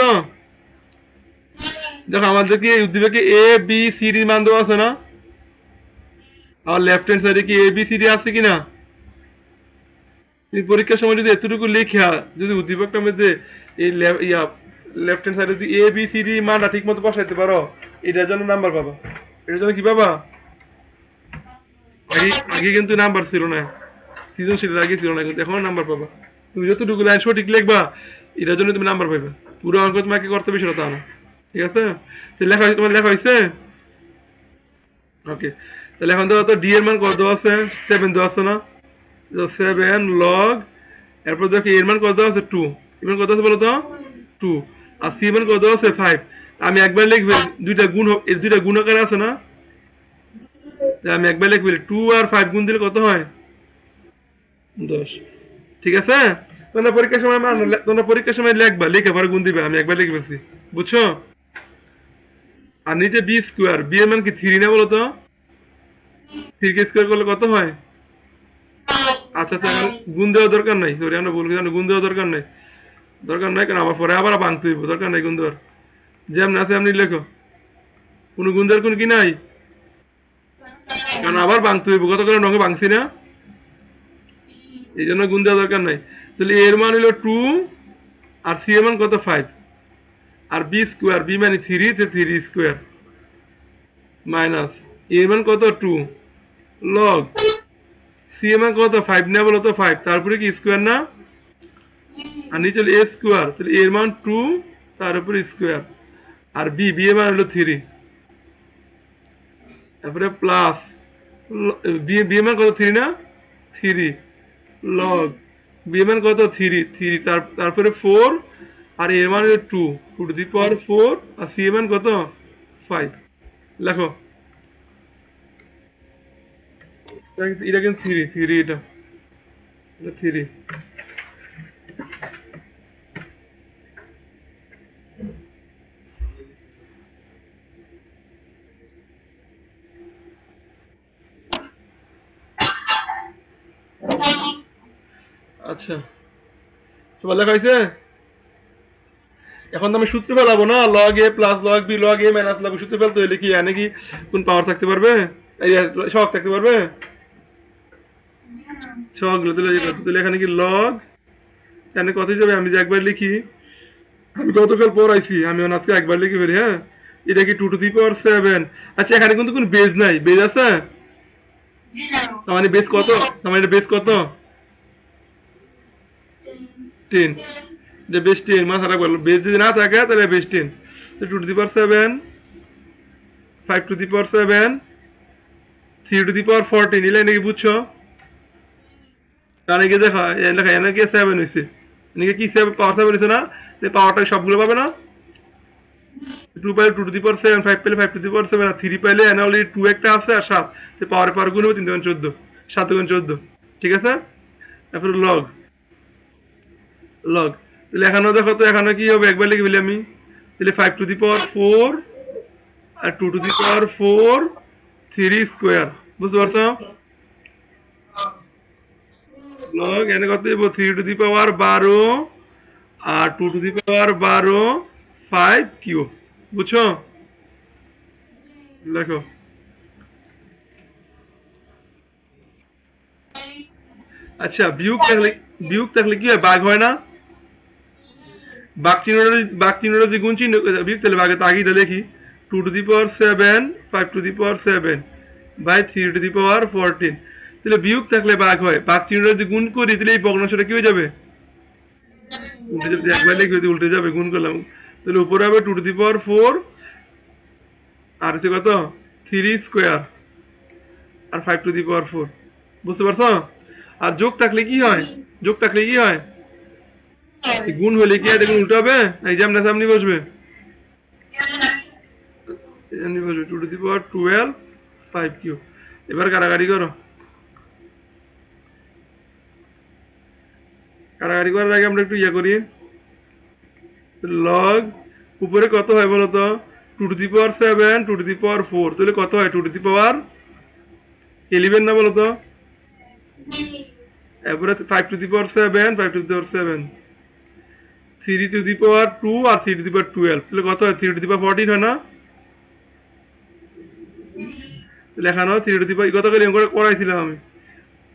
দেখো আমাদেরকে এই উদ্দীপকে এ বি সি ডি মান দেওয়া আছে না? আর লেফট হ্যান্ড সাইডে কি এ বি সি ডি আছে কিনা? তুমি পরীক্ষার সময় যদি এতটুকু লেখা যদি উদ্দীপকটার মধ্যে এই লেফট হ্যান্ড সাইডে যদি এ বি সি ডি মানটা ঠিক মতো বসাইতে পারো, এটার জন্য নাম্বার পাবা। এটার জন্য কি পাবা? আগে কিন্তু নাম্বার ছিল না, সৃজনশীলের আগে ছিল না, কিন্তু এখন নাম্বার পাবা। তুমি যতটুকু লাইন সঠিক লিখবা এটার জন্য তুমি নাম্বার পাবে। পুরো অঙ্ক তোমাকে করতে হবে সেটা তা না। ঠিক আছে? তো লেখা হয়েছে, তোমার লেখা হয়েছে? ওকে, তাহলে এখন তো ডি এর মান কত দেওয়া আছে? 7 দেওয়া আছে না? 7 লগ, এরপর দেখো এর মান কত আছে? 2। এর মান কত আছে বলো তো? 2। আর সি এর মান কত আছে? 5। আমি একবার লিখবে, দুইটা গুণ এর দুইটা গুণাকার আছে না? আমি একবার লিখবি 2 আর 5 গুণ দিলে কত হয়? 10। ঠিক আছে? তোমরা পরীক্ষার সময় লিখবা, লিখে পরে গুণ দিবে। আমি একবার লিখে ফেলছি, বুঝছো? আর নিচে বি স্কোয়ার, বি এর মান কি 3 না বলো তো? 3 কে স্কোয়ার করলে কত হয়? আচ্ছা আচ্ছা, গুণ দেওয়ার দরকার নাই, সরি আমরা ভুল করে, গুণ দেওয়ার দরকার নাই, দরকার নাই, কারণ আবার পরে আবার ভাঙতে হইব, দরকার নাই গুণ দেওয়ার। যেমন আছে এমনি লেখো, কোনো গুণ দেওয়ার কোনো কি নাই, কারণ আবার ভাঙতে হইব, কত করে নঙ্গে ভাঙছি না, এই জন্য গুণ দেওয়ার দরকার নাই। তাহলে এর মান হলো 2 আর সি এর মান কত? 5। আর বি স্কোয়ার, বি মানে 3, 3 স্কোয়ার মাইনাস এর মান কত? 2 লগ সি এর মান কত? 5 না বলো তো? 5, তারপরে কি স্কোয়ার না, আর নিচে হলো এ স্কোয়ার, তাহলে এর মান 2 তার উপরে স্কোয়ার, আর বি বি এর মান হলো 3, তারপরে প্লাস বি বি এর মান কত? 3 না? 3 লগ বি এর মান কত? 3, তারপরে 4, আর এর মান হলো 2 to the power 4, R C এর মান কত? 5। লেখো, এটা কিন্তু 3, এটা 3। আচ্ছা, সবার লেখা হয়েছে? এখন তো আমি সূত্র ফেলাবো না, লগ এ প্লাস লগ বি লগ এ মাইনাস লগ, সূত্র ফেলতে হইলে কি এনে কি কোন পাওয়ার থাকতে পারবে? এই সহগ থাকতে পারবে? সহগগুলো তাহলে এখানে কি লগ, এখানে কত যাবে? আমি যে একবার লিখি, আমি গতকাল পড়াইছি, আমি আজকে একবার লিখে ফেলি। হ্যাঁ, এটা কি 2 টু দি পাওয়ার 7। আচ্ছা, এখানে কিন্তু কোনো বেজ নাই, বেজ আছে? তার মানে বেজ কত? তার মানে বেজ কত? 10। যে বেজ 10 মাথা রাখবো, বেজ যদি না থাকে তাহলে base 10। 2 to the power 7, 5 to the power 7, 3 to the power 14, এলে নাকি বুঝছো? তাহলে কি দেখা লেখা এনে কি 7 হয়েছে, এনেকে কি পাওয়ার 7 হয়েছে না? পাওয়ারটা সবগুলো পাবে না? 2 পাইলে 2 টু দি পাওয়ার 7, 5 পাইলে 5 টু দি পাওয়ার 7, আর 3 পাইলে এনে অলরেডি 2 একটা আছে আর 7, পাওয়ারে পাওয়ার গুণ হবে 3 দুগুণ 14, 7 দুগুণ 14। ঠিক আছে? তারপরে লগ লগ, তাহলে এখানে দেখো তো, এখানে কি হবে? একবার লিখে ফেলি আমি, তাহলে 5 টু দি পাওয়ার 4 আর 2 টু দি পাওয়ার 4 3 স্কয়ার বুঝতে পারছো লগ এনে কত দিব 3 টু দি পাওয়ার 12 আর 2 টু দি পাওয়ার 12 5 কিউব বুঝছো লেখো আচ্ছা বিয়োগ থাকলে কি হয় ভাগ হয় না বাক চিহ্নটা যদি গুণ চিহ্ন বিয়োগ তাহলে ভাগে তো আগেই লিখি 2 to the power 7 5 to the power 7 by 3 to the power 14 তাহলে বিয়োগ থাকলে ভাগ হয় বাক চিহ্নটা যদি গুণ করি তাহলে এই ভগ্নাংশটা কি হয়ে যাবে উল্টে যাবে একবার লিখে যদি উল্টে যাবে গুণ করলাম তাহলে উপরে হবে 2 টু দি পাওয়ার 4 আর হচ্ছে কত 3 square R 5 to the power 4 বুঝতে পারছো আর যোগ থাকলে কি হয় যোগ থাকলে কি হয় এই গুণ হলে কি এটা গুণ উল্টো হবে এই যে আমরা সামনে বসবে এমনি বসবে 2 টু দি পাওয়ার 12 5 কিউব এবার কাটাকাটি করো কাটাকাটি করার আগে আমরা একটু ইয়ে করি লগ উপরে কত হয় বলো তো 2 to the power 7 2 to the power 4 তাহলে কত হয় 2 টু দি পাওয়ার 11 না বলো তো এরপরে 5 to the power 7 5 to the power 7 3 to the power 2 আর 3 টু দি পাওয়ার 12 তাহলে কত হয় 3 টু দি পাওয়ার 14 হয় না লেখানো 3 টু দি পাওয়ার কত করে করে করাইছিলাম আমি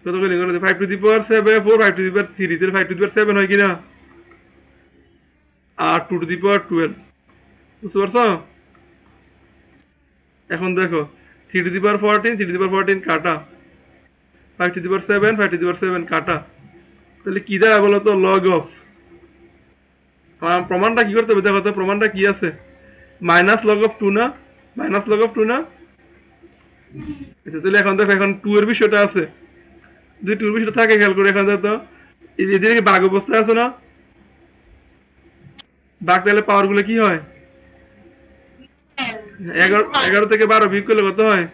কত করে করে 5 to the power 7 4 5 to the পাওয়ার 3 তাহলে 5 টু দি পাওয়ার 7 হয় কিনা আর 2 টু দি পাওয়ার 12 বুঝতে পারছো এখন দেখো 3 to the power 14 3 to the power 14 কাটা 5 to the power 7 5 to the power 7 কাটা তাহলে কি দাঁড়ায় বলো তো লগ অফ প্রমাণটা কি করতে হবে দেখো তো প্রমাণটা কি আছে মাইনাস লগ অফ 2 না মাইনাস লগ অফ 2 না আচ্ছা তাহলে এখন দেখো এখন 2 এর বিষয়টা আছে যদি 2 এর বিষয়টা থাকে খেয়াল করে এখন দেখো তো এদের কি ভাগ অবস্থায় আছে না ভাগ তাহলে পাওয়ার গুলো কি হয় 11 থেকে 12 বিয়োগ করলে কত হয়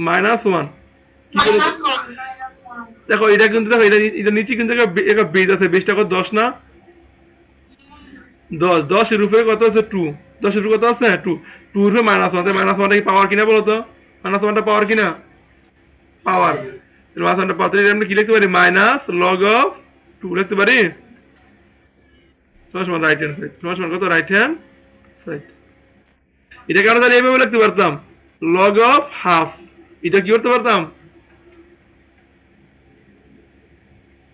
-1 কি করে দেখো এটা কিন্তু দেখো এটা নিচে কিন্তু একটা বেজ আছে বেজটা কত 10 না 10 এর উপরে কত আছে 2 10 এর উপরে কত আছে 2 2 এর উপরে -1 আছে -1টা কি পাওয়ার কিনা বলো তো -1টা পাওয়ার কিনা পাওয়ার -1টা পাওয়ার তাহলে আমরা কি লিখতে পারি মাইনাস লগ অফ 2 লিখতে পারি সমান রাইট হ্যান্ড সাইড সমান কত রাইট হ্যান্ড সাইড এটা কেন তাহলে এইভাবে লিখতে পারতাম লগ অফ হাফ এটা কি করতে পারতাম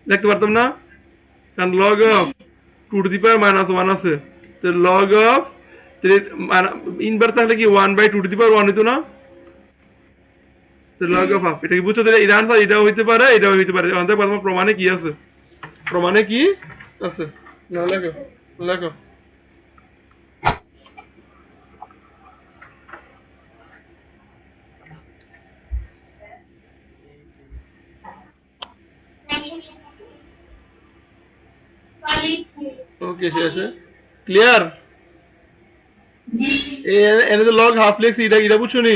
লিখতে পারতাম না কারণ লগ অফ 2 টু দি পাওয়ার -1 আছে তো লগ অফ ইনভার্স থাকলে কি 1/2 টু দি পাওয়ার 1 হইতো না তো লগ অফ হাফ এটা কি বুঝছো তাহলে এর আনসার এটাও হইতে পারে এটাও হইতে পারে অন্তত প্রমাণে কি আছে প্রমাণে কি আছে না লেখো লেখো ওকে শেষ ক্লিয়ার এনে তো লগ হাফ লেখছি এটা বুঝছো নি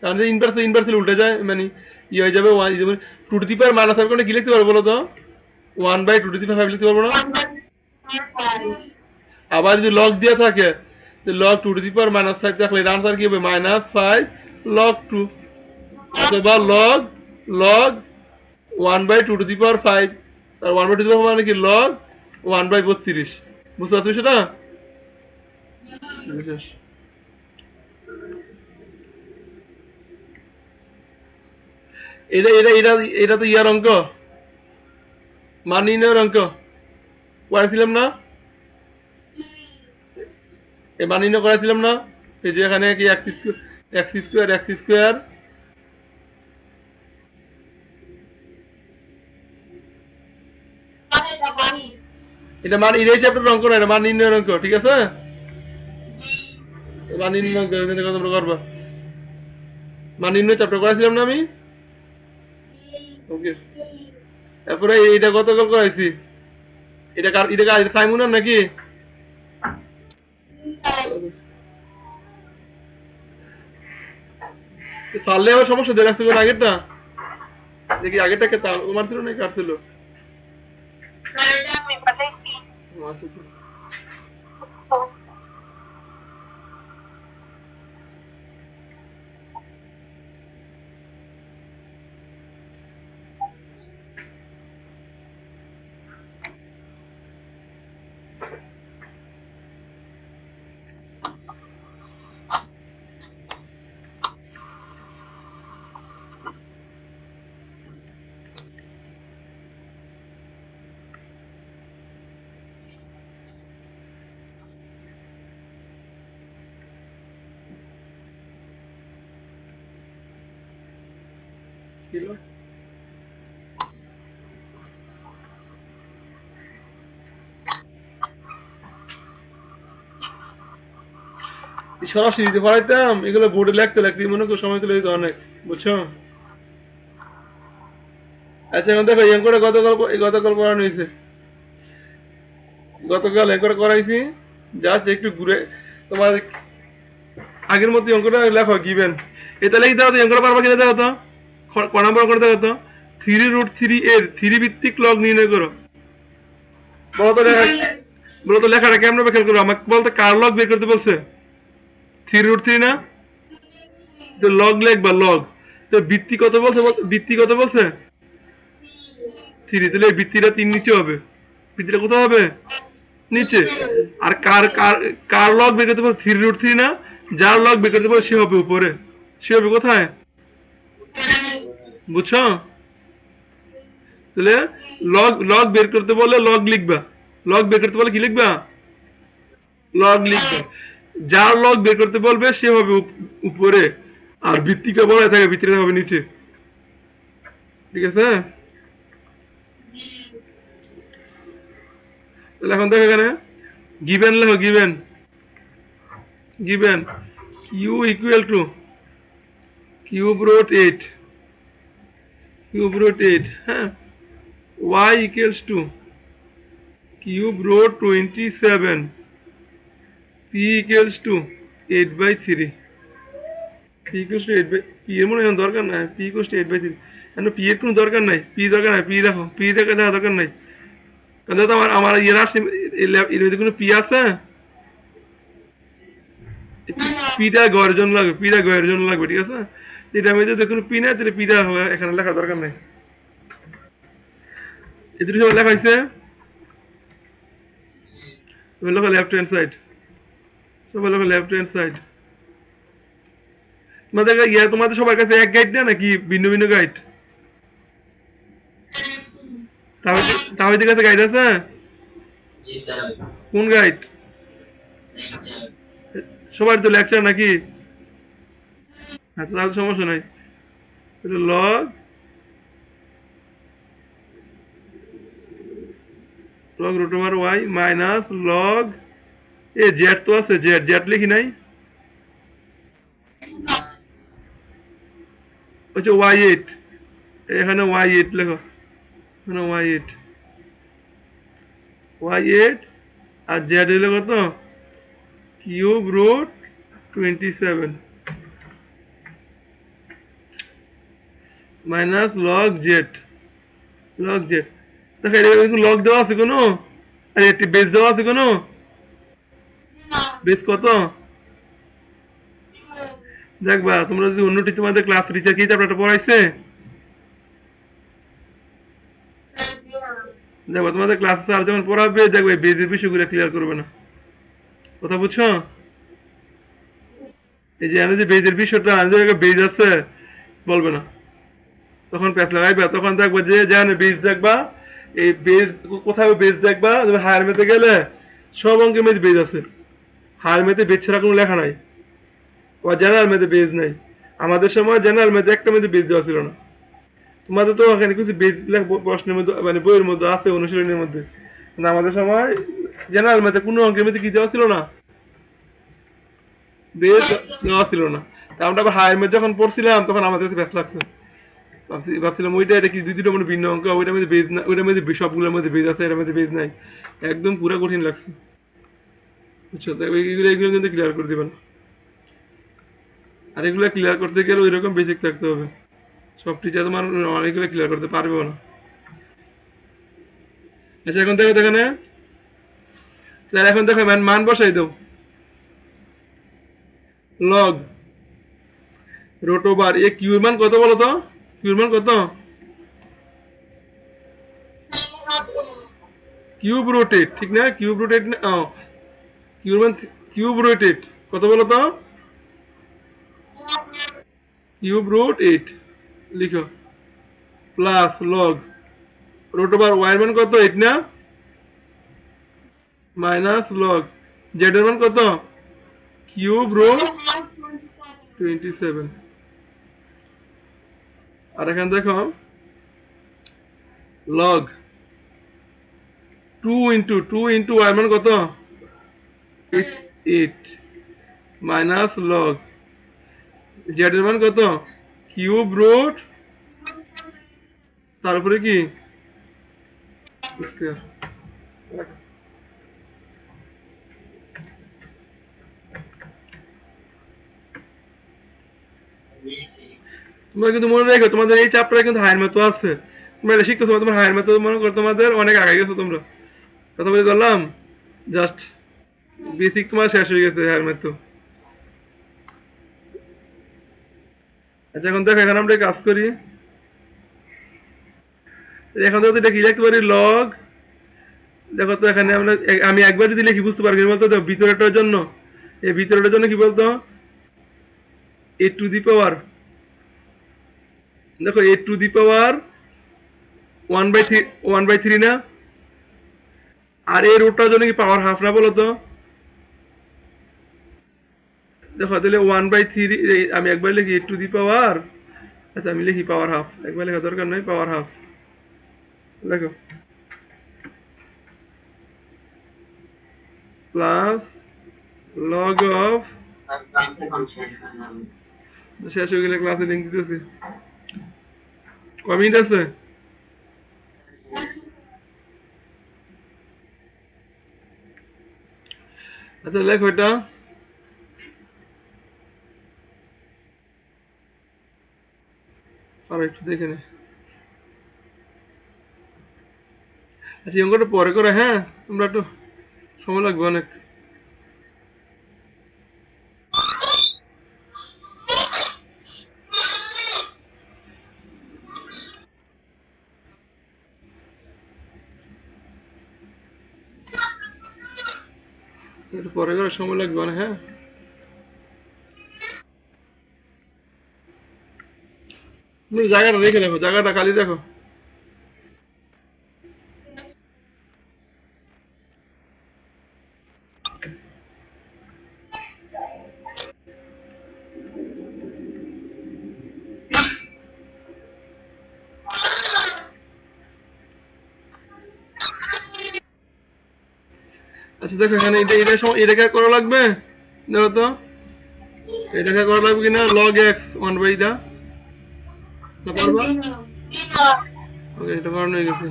কারণ যে ইনভার্স উল্টে যায় মানে ই হয়ে যাবে 2 টু দি পাওয়ার মাইনাস হবে কি লিখতে পারবো বলো তো 1/2 টু দি পাওয়ার 5 লিখতে পারবো না আবার যদি লগ দেওয়া থাকে তো লগ 2 টু দি পাওয়ার -5 থাকলে এর আনসার কি হবে -5 লগ 2 অথবা log log 1/2 to the power 5 আর 1/2 টু দি পাওয়ার মানে কি লগ 1/32 বুঝতে পারছো সেটা এটা এটা এটা এটা তো ইয়ার অঙ্ক মান নির্ণয়ের অঙ্ক করেছিলাম না এই মান নির্ণয় করেছিলাম না এই যে এখানে কি এক্স স্কোয়ার এটা মান এটাই চ্যাপ্টার অঙ্ক না এটা মান নির্ণয়ের অঙ্ক ঠিক আছে মান নির্ণয় অঙ্ক কত করবা মান নির্ণয় চ্যাপ্টার করেছিলাম না আমি ওকে তারপরে এটা কত কল করাইছি এটা সাইমুনার নাকি পারলে আবার সমস্যা দেখা ছিল আগেরটা দেখি আগেরটাকে তোমার ছিল না কার ছিল আচ্ছা কিলো সরাসরি যদি পড়াইতাম এগুলো বোর্ডে লিখতে লিখতে মনে করো সময় চলে যেত অনেক, বুঝছো? আচ্ছা এখন দেখো এম করে গতকাল পড়ানো হয়েছে, গতকাল এম করে করাইছি, জাস্ট একটু ঘুরে তোমার আগের মতো অঙ্কটা লেখো গিভেন, এটা লিখে দাও তো, এম করে পারবা কিনা দাও তো, ক নাম্বার করে দাও তো, 3√3 এর 3 ভিত্তিক লগ নির্ণয় করো। বলো তো বলো তো লেখাটা কেমন ব্যাখ্যা করো আমাকে, বলতে কার লগ বের করতে বলছে? 3√3 না, তো লগ লিখবা লগ, তো ভিত্তি কত বলছে, ভিত্তি কত বলছে? 3, তাহলে ভিত্তিটা 3 নিচে হবে, ভিত্তিটা কোথায় হবে? নিচে। আর কার কার কার লগ বের করতে পারো? 3√3 না, যার লগ বের করতে পারো সে হবে উপরে, সে হবে কোথায়? বুঝছো? তাহলে লগ লগ বের করতে বললে লগ লিখবা, লগ বের করতে বললে কি লিখবা? লগ লিখবা। যার লগ বের করতে বলবে সে হবে উপরে, আর ভিত্তিটা বলা থাকে ভিত্তিটা হবে নিচে, ঠিক আছে? তাহলে এখন দেখো এখানে গিভেন লেখো, given given q equal to cube root 8, হ্যাঁ, y equals to cube root 27, p equals to 8/3, p equals to 8 by, p এর মনে হয় দরকার নাই, p equals to 8/3, কেন p এর কোনো দরকার নাই, p দরকার নাই, p দেখো, p দেখা দরকার নাই, কারণ তো আমার আমার ইয়ে আসে, এর মধ্যে কোনো p আছে? পিটা গয়ের জন্য লাগবে, পিটা গয়ের জন্য লাগবে, ঠিক আছে? এটার মধ্যে দেখুন পি নাই, তাহলে পিটা এখানে লেখার দরকার নেই। এদের সবাই লেখা হয়েছে, লেখো লেফট হ্যান্ড সাইড, সবাই লেখো লেফট হ্যান্ড সাইড। তোমাদের তোমাদের সবার কাছে এক গাইড না নাকি ভিন্ন ভিন্ন গাইড? তাহিদের কাছে গাইড আছে? কোন গাইড? সবার তো লেকচার নাকি? আচ্ছা তাহলে সমস্যা নাই, log log root over Y minus log, এ জেড তো আছে, জেড জেড লিখি নাই, হচ্ছে y8, এখানে y8 লেখো, এখানে y8 আর জেড হইলে কত? Cube root 27 minus log z দেখো, এটা লগ দেওয়া আছে কোনো? আর একটি বেস দেওয়া আছে কোনো? বেস কত দেখবা তোমরা, যদি অন্য তোমাদের ক্লাস টিচার কি চ্যাপ্টারটা পড়াইছে দেখবা, তোমাদের ক্লাস স্যার যখন পড়াবে দেখবে বেজের বিষয়গুলো ক্লিয়ার করবে না, কথা বুঝছো? এই যে যে বেজের বিষয়টা বেজ আছে বলবে না, তখন প্যাচ লাগাইবা, তখন দেখবা যে জানে বেজ দেখবা, এই বেজ কোথাও বেজ দেখবা, হায়ার মেতে গেলে সব অঙ্কের মধ্যে বেজ আছে, হায়ার মেতে বেজ ছাড়া কোনো লেখা নাই, ও জেনারেল মেতে বেজ নাই, আমাদের সময় জেনারেল মেতে একটা মেতে বেজ দেওয়া ছিল না, তোমাদের তো ওখানে কিছু বেজ প্রশ্নের মধ্যে মানে বইয়ের মধ্যে আছে অনুশীলনের মধ্যে, কিন্তু আমাদের সময় জেনারেল মেতে কোনো অঙ্কের মধ্যে কি দেওয়া ছিল না, বেজ দেওয়া ছিল না। আমরা আবার হায়ার মেতে যখন পড়ছিলাম তখন আমাদের কাছে ব্যস্ত লাগছে, ভাবছিলাম ওইটা এটা কি দুই দুটো মানে ভিন্ন অঙ্ক, ওইটার মধ্যে বেজ না, ওইটার মধ্যে সবগুলোর মধ্যে বেজ আছে, এটার মধ্যে বেজ নাই, একদম পুরো কঠিন লাগছে, বুঝছো? এইগুলো এইগুলো কিন্তু ক্লিয়ার করে দিবেন, আর এগুলো ক্লিয়ার করতে গেলে ওই রকম বেসিক থাকতে হবে, সব টিচার তোমার অনেকগুলো ক্লিয়ার করতে পারবেও না। আচ্ছা এখন দেখো এখানে, তাহলে এখন দেখো মান বসাই দাও, লগ রুট ওভার এ কিউর মান কত বলো তো, কিউর মান কত? কিউব রুট 8, ঠিক না? কিউব রুট 8 না, কিউর মান কিউব রুট 8 কত বলো তো? কিউব রুট 8 লিখো, plus log root over y মান কত? 8 না, মাইনাস লগ জেড এর মান কত? কিউব রুট 27, আর এখানে দেখো লগ 2 ইন্টু ওয়াই মান কত? 8 মাইনাস লগ জেড এর মান কত? কিউব রুট তারপরে কি স্কয়ার। তোমরা কিন্তু মনে রেখো তোমাদের এই চ্যাপ্টারে কিন্তু হায়ার ম্যাথও আছে, তোমরা এটা শিখতেছো, তোমার হায়ার ম্যাথ মনে করো তোমাদের অনেক আগে গেছো তোমরা, কথা বলে বললাম জাস্ট বেসিক তোমার শেষ হয়ে গেছে হায়ার ম্যাথ। আচ্ছা এখন দেখো এখানে আমরা কাজ করি, এখন তো এটা কি লিখতে পারি লগ, দেখো তো এখানে আমরা আমি একবার যদি লিখি বুঝতে পারবো বলতো তো ভিতরেটার জন্য, এই ভিতরেটার জন্য কি বলতো এ টু দি পাওয়ার, দেখো এ টু দি পাওয়ার 1/3 1/3 না, আর এই রুটটার জন্য কি পাওয়ার হাফ না বলো তো, দেখো তাহলে 1/3 আমি একবার লিখি এ টু দি পাওয়ার, আচ্ছা আমি লিখি পাওয়ার হাফ, একবার লেখা দরকার নাই, পাওয়ার হাফ দেখো প্লাস লগ অফ, শেষ হয়ে গেলে ক্লাসে লিঙ্ক দিতেছি, কমিট আছে। আচ্ছা লেখো এটা, আর একটু দেখে নে, আচ্ছা অঙ্কটা পরে করে, হ্যাঁ তোমরা একটু সময় লাগবে অনেক। একটু পরে করে সময় লাগবে অনেক, হ্যাঁ তুমি জায়গাটা রেখে দেখো, জায়গাটা খালি দেখো। আচ্ছা দেখো এখানে এটা সময় এটাকে করা লাগবে, দেখো তো এটাকে করা লাগবে কিনা, লগ এক্স 1/, এটা পারবা? ওকে এটা করানো হয়ে গেছে।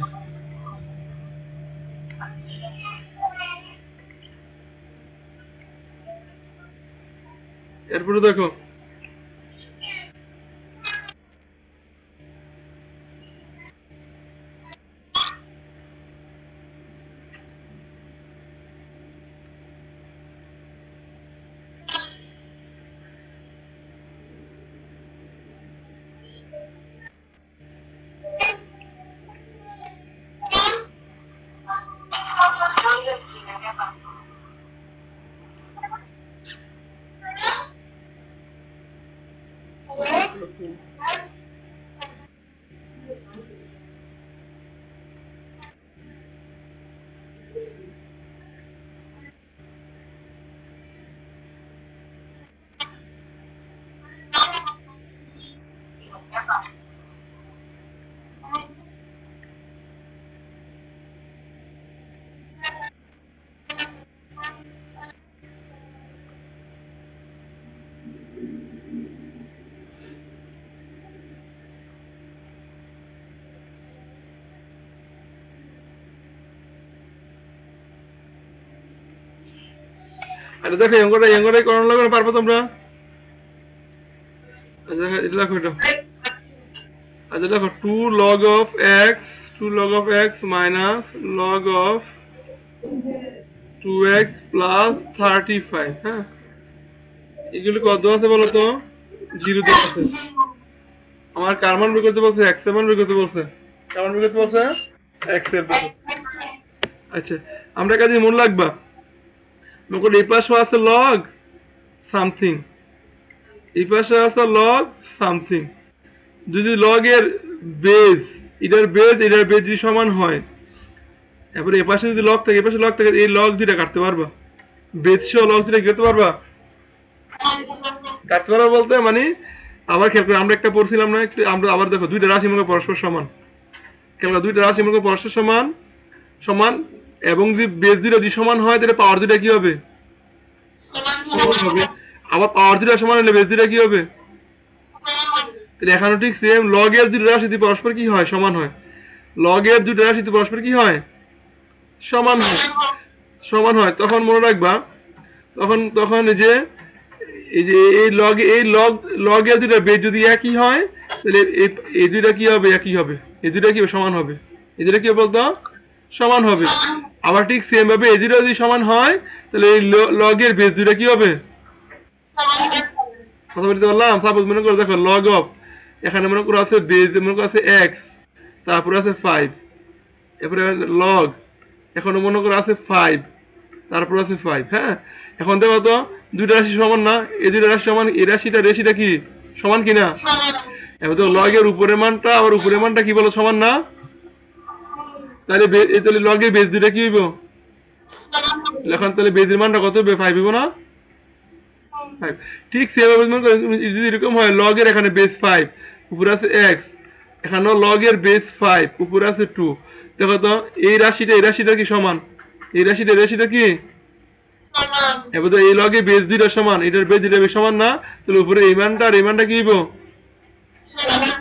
এরপরে দেখো আরে দেখো এঙ্গোটাই করানো লাগবে না, পারবো তোমরা? আচ্ছা এটা দেখো এটা, আচ্ছা দেখো 2 log of x, 2 log of x minus log of 2x plus 35, হ্যাঁ এগুলো কত আছে বলো তো, 0 তে আছে। আমার কার মান বের করতে বলছে, x এর মান বের করতে বলছে, কার মান বের করতে বলছে, x এর মান। আচ্ছা আমরা কাজে মন লাগবা, মনে এই পাশে আছে লগ সামথিং, এই পাশে আছে লগ সামথিং, যদি লগের বেজ এটার বেজ যদি সমান হয়, এরপরে এপাশে যদি লগ থাকে এপাশে লগ থাকে, এই লগ দুইটা কাটতে পারবা, বেজ সহ লগ দুইটা কি করতে পারবা, কাটতে পারবা বলতে মানে আবার খেয়াল করে আমরা একটা পড়ছিলাম না একটু, আমরা আবার দেখো দুইটা রাশি মনে করো পরস্পর সমান, খেয়াল করো দুইটা রাশি মনে করো পরস্পর সমান সমান, এবং যদি বেস দুইটা যদি সমান হয় তাহলে পাওয়ার দুইটা কি হবে? সমান হবে। আবার পাওয়ার দুইটা সমান হলে বেস দুইটা কি হবে? তাহলে এখানেও ঠিক সেম, লগের দুইটা রাশি যদি পরস্পর কি হয়? সমান হয়। লগের দুইটা রাশি যদি পরস্পর কি হয়? সমান হয়। সমান হয়, তখন মনে রাখবা, তখন তখন এই যে লগের দুইটা বেস যদি একই হয় তাহলে এই দুইটা কি হবে? একই হবে। এই দুইটা কি হবে? সমান হবে। এই দুইটা কি হবে বলতো? সমান হবে। আবার ঠিক সেম ভাবে এই দুইটা যদি সমান হয় তাহলে এই লগের বেস দুইটা কি হবে? কথা বলতে পারলাম? সাপোজ মনে করো দেখো লগ অফ, এখানে মনে করো আছে বেস, মনে করো আছে এক্স, তারপরে আছে 5, এরপরে লগ, এখনো মনে করো আছে 5, তারপর আছে 5, হ্যাঁ। এখন দেখো তো দুইটা রাশি সমান না? এই দুইটা রাশি সমান, এই রাশিটা রেশিটা কি সমান কিনা? এবার তো লগের উপরের মানটা আবার উপরের মানটা কি বলো সমান না? তাহলে তাহলে লগের বেস দুইটা কি হইব? এখন তাহলে বেসের মানটা কত হবে? 5 হইব না? 5। ঠিক সেভাবে যদি এরকম হয় লগের এখানে বেস 5, উপরে আছে x, এখানেও লগের বেস 5, উপরে আছে 2, দেখো তো এই রাশিটা কি সমান? এই রাশিটা কি? এবার তো এই লগে বেস দুইটা সমান, এটার বেস দুইটা সমান না? তাহলে উপরে এই মানটা আর এই মানটা কি হইব?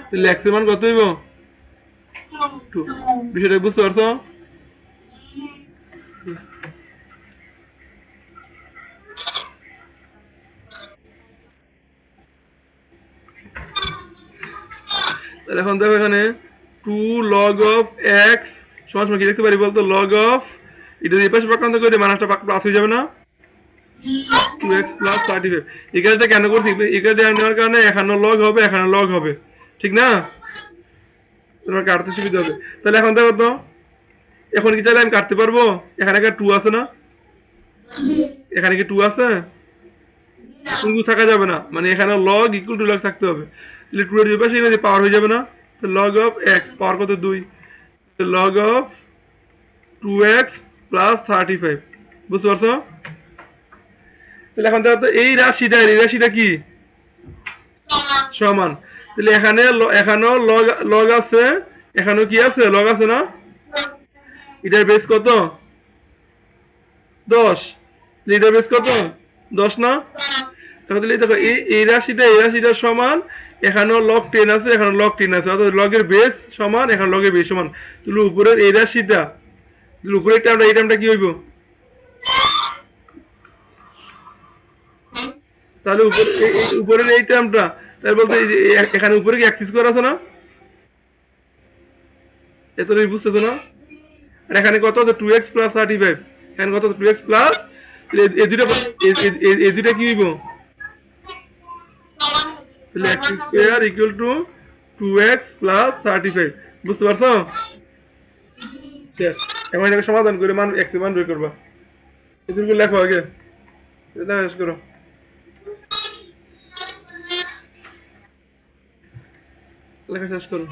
তাহলে x এর মান কত হইব? 2। বিষয়টা বুঝতে পারছো? তাহলে এখন দেখো এখানে 2 log of x সমান সমান কি দেখতে পারি বলতো? log of, এটা এই পাশে পাকান্ত করে দিয়ে মানটা প্লাস হয়ে যাবে না? 2x plus 35। এই কাজটা কেন করছি? এই কাজটা নেওয়ার কারণে এখানে log হবে, এখানে log হবে, ঠিক না? তোমার কাটতে সুবিধা হবে। তাহলে এখন দেখো তো, এখন কি চাইলে আমি কাটতে পারবো? এখানে একটা 2 আছে না? এখানে কি 2 আছে? 2 থাকা যাবে না, মানে এখানে log ইকুয়াল টু log থাকতে হবে। তাহলে 2 এর দুই পাশে এখানে পাওয়ার হয়ে যাবে না? তো log of x পাওয়ার কত? 2। log of 2x plus 35, বুঝতে পারছো? তাহলে এখন দেখো তো এই রাশিটা কি সমান? তাহলে এখানেও লগ আছে, এখানেও কি আছে? লগ আছে না? এটার বেস কত? 10। এটার বেস কত? 10 না? তাহলে দেখো এই রাশিটা সমান, এখানেও লগ 10 আছে, এখানে লগ 10 আছে, অর্থাৎ লগের বেস সমান, এখানে লগের বেস সমান। তাহলে উপরের এই রাশিটা, উপরের টার্মটা, এই টার্মটা কি হইব? তাহলে উপরের এই টার্মটা, তাই বলতে এখানে উপরে কি এক্স স্কোয়ার আছে না? এত বুঝতেছো না? আর এখানে কত আছে? 2x প্লাস 35, এখানে কত আছে? 2x প্লাস, এই দুটা কি হইব? তাহলে x square equal to 2x plus 35, বুঝতে পারছো? শেষ। এখন এটাকে সমাধান করে মান x এর মান বের করবা। এটুকু লেখো আগে, এটা শেষ করো। লেখা শেষ করো।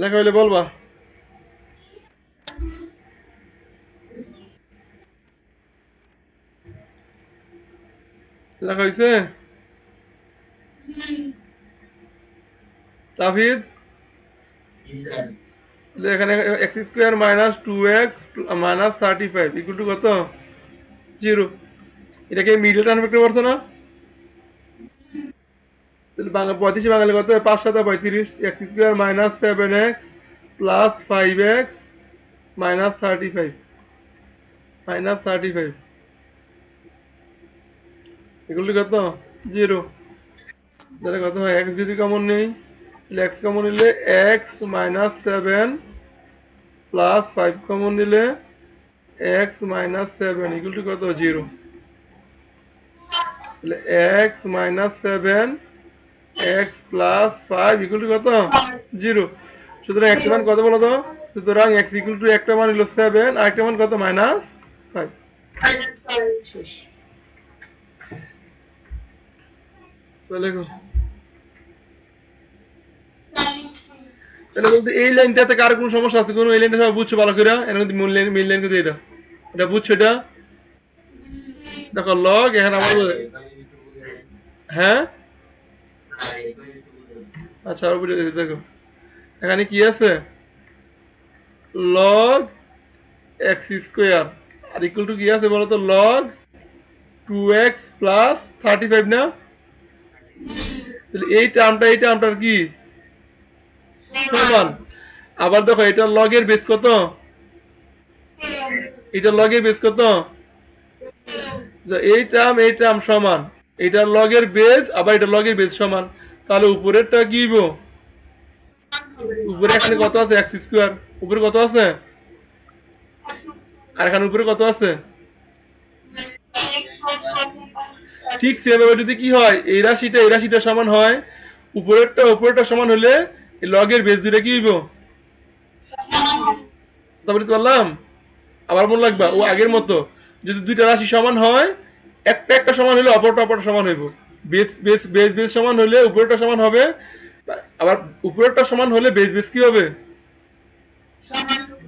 লেখা হইলে বলবা। লেখা হয়েছে? তাফিদ, এখানে x square minus 2x minus 35 equal to কত? 0। এটাকে মিডল টার্ম করতে পারছো না? তাহলে 35 বাঙালি কত? 5 7 35, x square minus 7x plus 5x minus 35, minus 35 এগুলো কত? 0। তাহলে কত হয়? x যদি কমন নেই, তাহলে x কমন নিলে x মাইনাস 7 প্লাস 5 কমন নিলে x মাইনাস 7 ইকুয়াল টু কত? 0। তাহলে x minus 7 x plus 5 equal to কত? 0। সুতরাং x এর মান কত বলো তো? সুতরাং x ইকুয়াল টু একটা মান হলো 7 আর একটা মান কত? মাইনাস 5। শেষ। তাহলে এটা বলতে এই লাইনটাতে কার কোনো সমস্যা আছে? কোনো এই লাইনটা সবাই বুঝছো ভালো করে? এর মধ্যে মূল লাইন কিন্তু এটা। এটা বুঝছো এটা? দেখো লগ এখানে আমার হ্যাঁ আচ্ছা আর বুঝে গেছি, দেখো এখানে কি আছে লগ এক্স স্কোয়ার আর ইকুয়াল টু কি আছে বলো তো লগ 2x প্লাস 35 না? তাহলে এই টার্মটার কি সমান। আবার দেখো এটা লগের বেস কত? এটা লগের বেস কত? এই টার্ম সমান, এটা লগের বেস আবার এটা লগের বেস সমান, তাহলে উপরেরটা কি হইব? উপরে এখানে কত আছে এক্স স্কোয়ার, উপরে কত আছে? আর এখানে উপরে কত আছে? ঠিক সেভাবে যদি কি হয় এই রাশিটা সমান হয়, উপরেরটা সমান হলে এই লগের বেস দুটা কি হইব? তারপরে তো বললাম আবার মনে রাখবা ও আগের মতো, যদি দুইটা রাশি সমান হয় একটা সমান হলে অপরটা সমান হইব। বেস সমান হলে উপরেরটা সমান হবে, আবার উপরেরটা সমান হলে বেস কি হবে?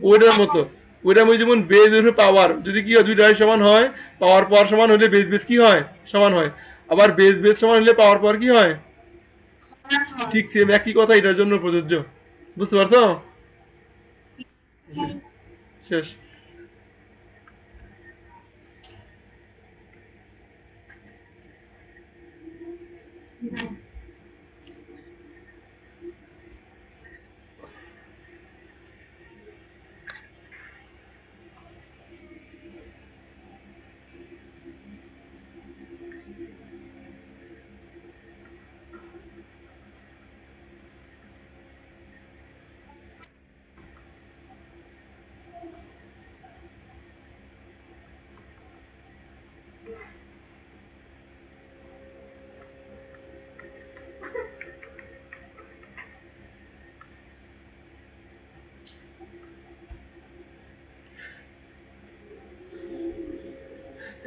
ওইটার মতো, ওইটার মধ্যে যেমন বেস হচ্ছে পাওয়ার, যদি কি হয় দুইটা রাশি সমান হয় পাওয়ার সমান হলে বেস কি হয়? সমান হয়। আবার বেস সমান হলে পাওয়ার কি হয়? ঠিক সেম একই কথা এটার জন্য প্রযোজ্য। বুঝতে পারছো? শেষ।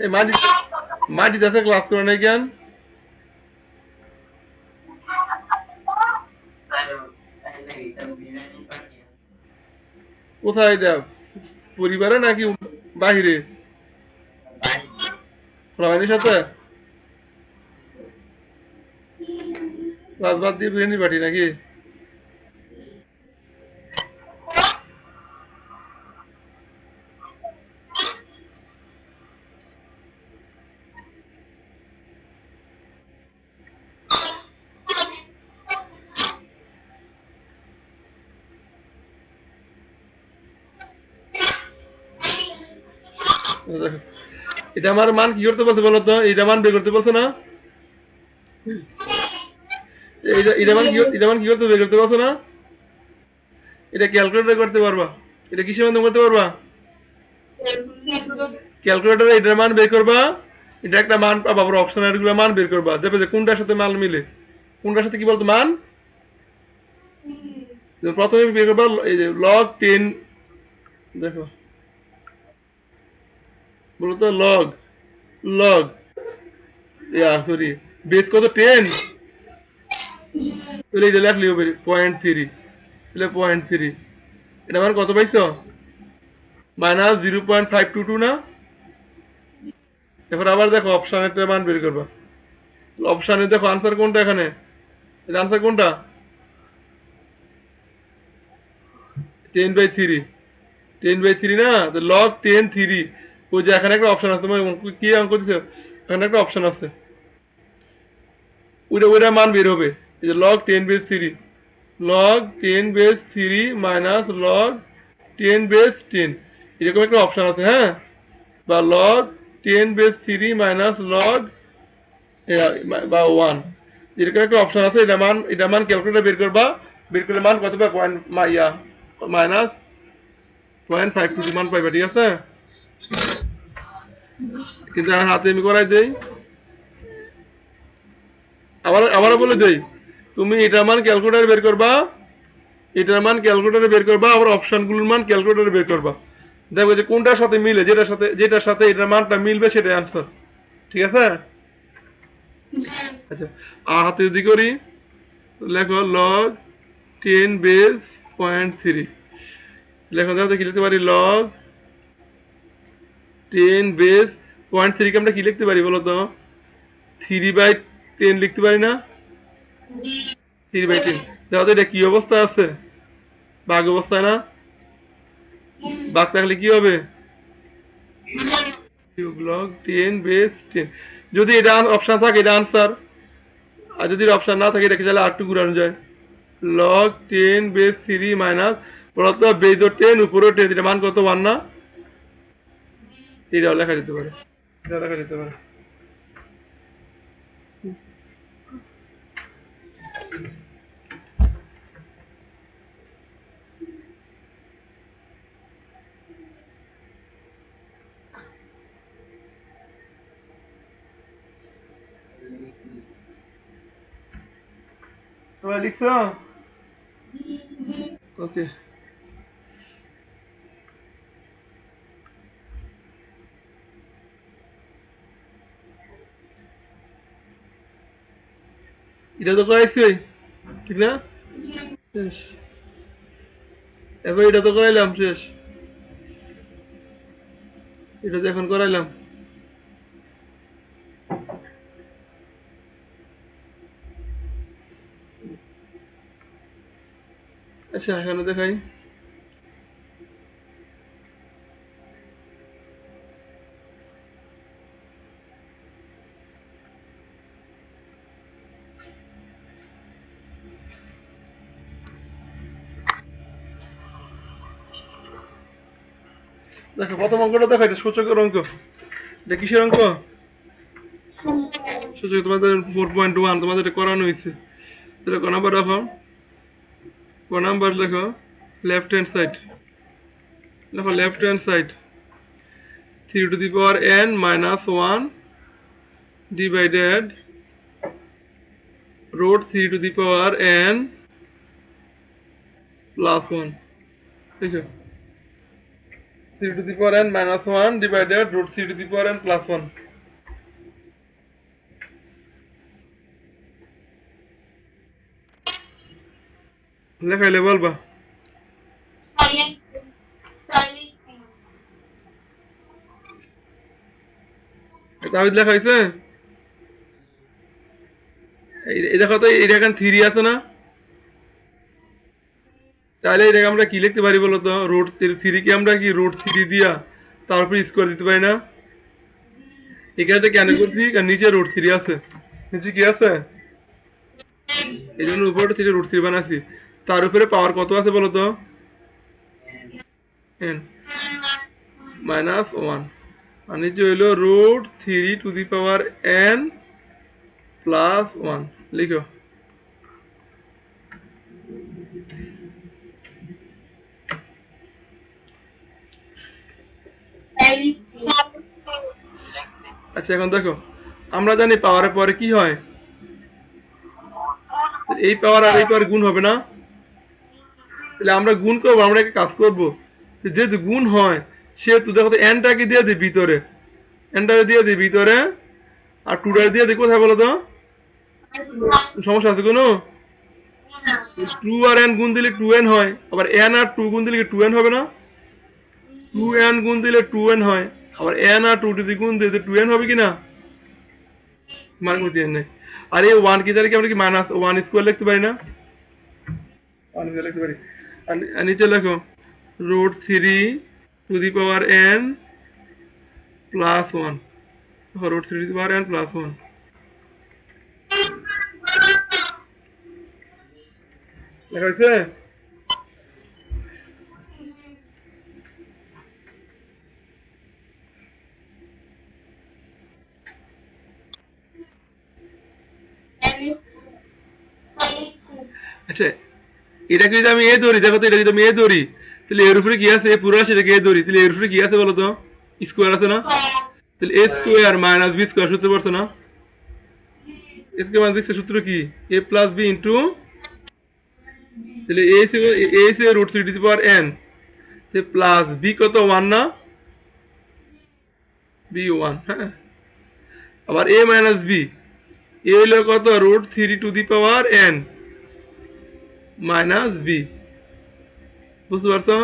এই মাটি যাতে ক্লাস করে নাই কেন? কোথায় এটা? পরিবারে নাকি বাহিরে? ফ্লাওয়ারের সাথে ক্লাস বাদ দিয়ে বিরিয়ানি পার্টি নাকি? দেখো, এটা আমার মান কি করতে বলছে বলো তো? এটা মান বের করতে বলছো না? এটা মান কি করতে বের করতে বলছো না? এটা ক্যালকুলেটর করতে পারবা? এটা কিসের মাধ্যমে করতে পারবা? ক্যালকুলেটরে এটার মান বের করবা, এটা একটা মান পাবা, আবার অপশনাল গুলো মান বের করবা, দেখবে যে কোনটার সাথে মান মিলে, কোনটার সাথে কি বলতো মান। প্রথমে বের করবা এই যে লগ 10, দেখো বলতো লগ লগ সরি বেস কত 10, তাহলে এটা লেখলি হবে 0.3, তাহলে 0.3 এটা মান কত পাইছো? মাইনাস 0.522 না? এরপর আবার দেখো অপশানের মান বের করবা, অপশানে দেখো আনসার কোনটা, এখানে আনসার কোনটা? 10/3, 10/3 না? লগ 10/3, ওই যে এখানে একটা অপশন আছে, তোমার কি অঙ্ক দিছে, এখানে একটা অপশন আছে, ওইটা মান বের হবে। এই যে log 10/3 মাইনাস log 10/10, এরকম একটা অপশন আছে, হ্যাঁ? বা log 10/3 মাইনাস লগ বা 1, এরকম একটা অপশন আছে। এটা মান ক্যালকুলেটর বের করবা, বের করলে মান কত পাবে? পয়েন্ট মাইনাস 0.522 মান পাইবা, ঠিক আছে? কিন্তু আমার হাতে আমি করাই দেই, আবারও বলে দেই, তুমি এটার মান ক্যালকুলেটরে বের করবা, আবার অপশনগুলোর মান ক্যালকুলেটরে বের করবা, দেখো যে কোনটার সাথে মিলে, যেটার সাথে এটার মানটা মিলবে সেটাই আনসার, ঠিক আছে? আচ্ছা, আর হাতে যদি করি লেখো log 10 বেস 0.3 লেখা যাবে কি লিখতে পারি লগ 10 বেস 0.3 কে আমরা কি লিখতে পারি বলো তো 3/10 লিখতে পারি না 3/10 দেখো তো এটা কি অবস্থা আছে ভাগ অবস্থায় না ভাগ থাকলে কি হবে লগ 10 বেস 10 যদি এটা অপশন থাকে এটা আনসার আর যদি অপশন না থাকে এটাকে তাহলে আর2 ঘুরানো যায় log 10 বেস 3 মাইনাস বলতো বেস 10 উপরে 10 এর মান কত 1 না এটাও লেখা যেতে পারে এটা লেখা যেতে পারে তোমরা লিখছো ওকে এটা তো করাইছি ঠিক না শেষ এবার এটা তো করাইলাম শেষ এটা তো এখন করাইলাম আচ্ছা এখানে দেখাই দেখো প্রথম অঙ্কটা দেখো এটা সূচকের অঙ্ক এটা কিসের অঙ্ক সূচক তোমাদের 4.1 তোমাদের এটা করানো হয়েছে তাহলে ক নাম্বার রাখো ক নাম্বার লেখো লেফট হ্যান্ড সাইড লেখো left hand side 3 to the power n minus 1 divided root 3 to the power n plus 1 ঠিক আছে 3 to the power n minus 1 divided root 3 to the power n plus 1 লেখাইলে বলবা তাহলে লেখা হয়েছে এই দেখো তো এটা এখন 3 আছে না তাহলে এটাকে আমরা কি লিখতে পারি বলো তো রুট 3 কে আমরা কি রুট 3 দিয়া তারপর স্কোয়ার দিতে পারি না এখানে কেন করছি কারণ নিচে রুট 3 আছে নিচে কি আছে এই জন্য উপরে থেকে রুট 3 বানাচ্ছি তার উপরে পাওয়ার কত আছে বলো তো n মাইনাস 1 আর নিচে হইলো root 3 to the power n plus 1 লিখো আচ্ছা এখন দেখো আমরা জানি পাওয়ারের পরে কি হয় এই পাওয়ার আর এই পাওয়ার গুণ হবে না তাহলে আমরা গুণ করবো আমরা একটা কাজ করবো যেহেতু গুণ হয় সেহেতু দেখো তো এনটাকে দিয়ে দিই ভিতরে এনটাকে দিয়ে দিই ভিতরে আর টুটাকে দিয়ে দিই কোথায় বলো তো সমস্যা আছে কোনো টু আর এন গুণ দিলে 2n হয় আবার n আর 2 গুণ দিলে কি 2n হবে না 2n গুণ দিলে 2n হয় আবার n আর 2 যদি গুণ দিলে 2n হবে কি না মান করতে নেই আর এই 1 কি তাহলে কি আমরা কি মাইনাস 1 স্কয়ার লিখতে পারি না 1 স্কয়ার লিখতে পারি আর নিচে লেখো root 3 to the power n plus 1 root 3 to the power n plus 1 লেখা হয়েছে আচ্ছা এটাকে যদি আমি এ ধরি দেখো তো এটা যদি আমি এ ধরি তাহলে এর উপরে কি আছে পুরো সেটাকে এ ধরি তাহলে এর উপরে কি আছে বলো তো স্কোয়ার আছে না তাহলে a square minus b square সূত্র পড়ছো না a square minus b square সূত্র কি এ প্লাস বি ইন্টু তাহলে এ সে root 3 to the power n তাহলে প্লাস বি কত 1 না বি 1 হ্যাঁ আবার a মাইনাস বি এ হলো কত root 3 to the power n minus b বুঝতে পারছো?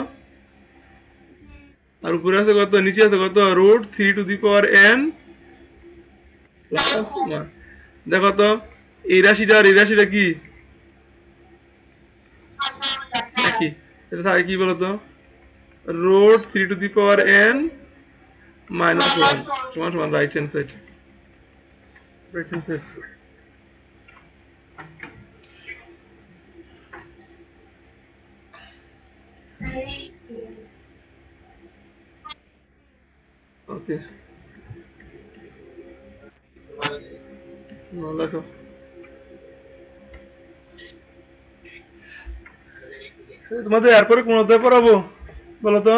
আর উপরে আছে কত, নিচে আছে কত, root 3 to the power n plus 1। দেখো তো, এই রাশিটা আর এই রাশিটা কি একই, এটা থাকে কি বলতো, root 3 to the power n -1 সমান সমান right hand side. Right hand side. Okay, লেখো। তোমাদের এরপরে কোন অধ্যায় পড়াবো বলো তো?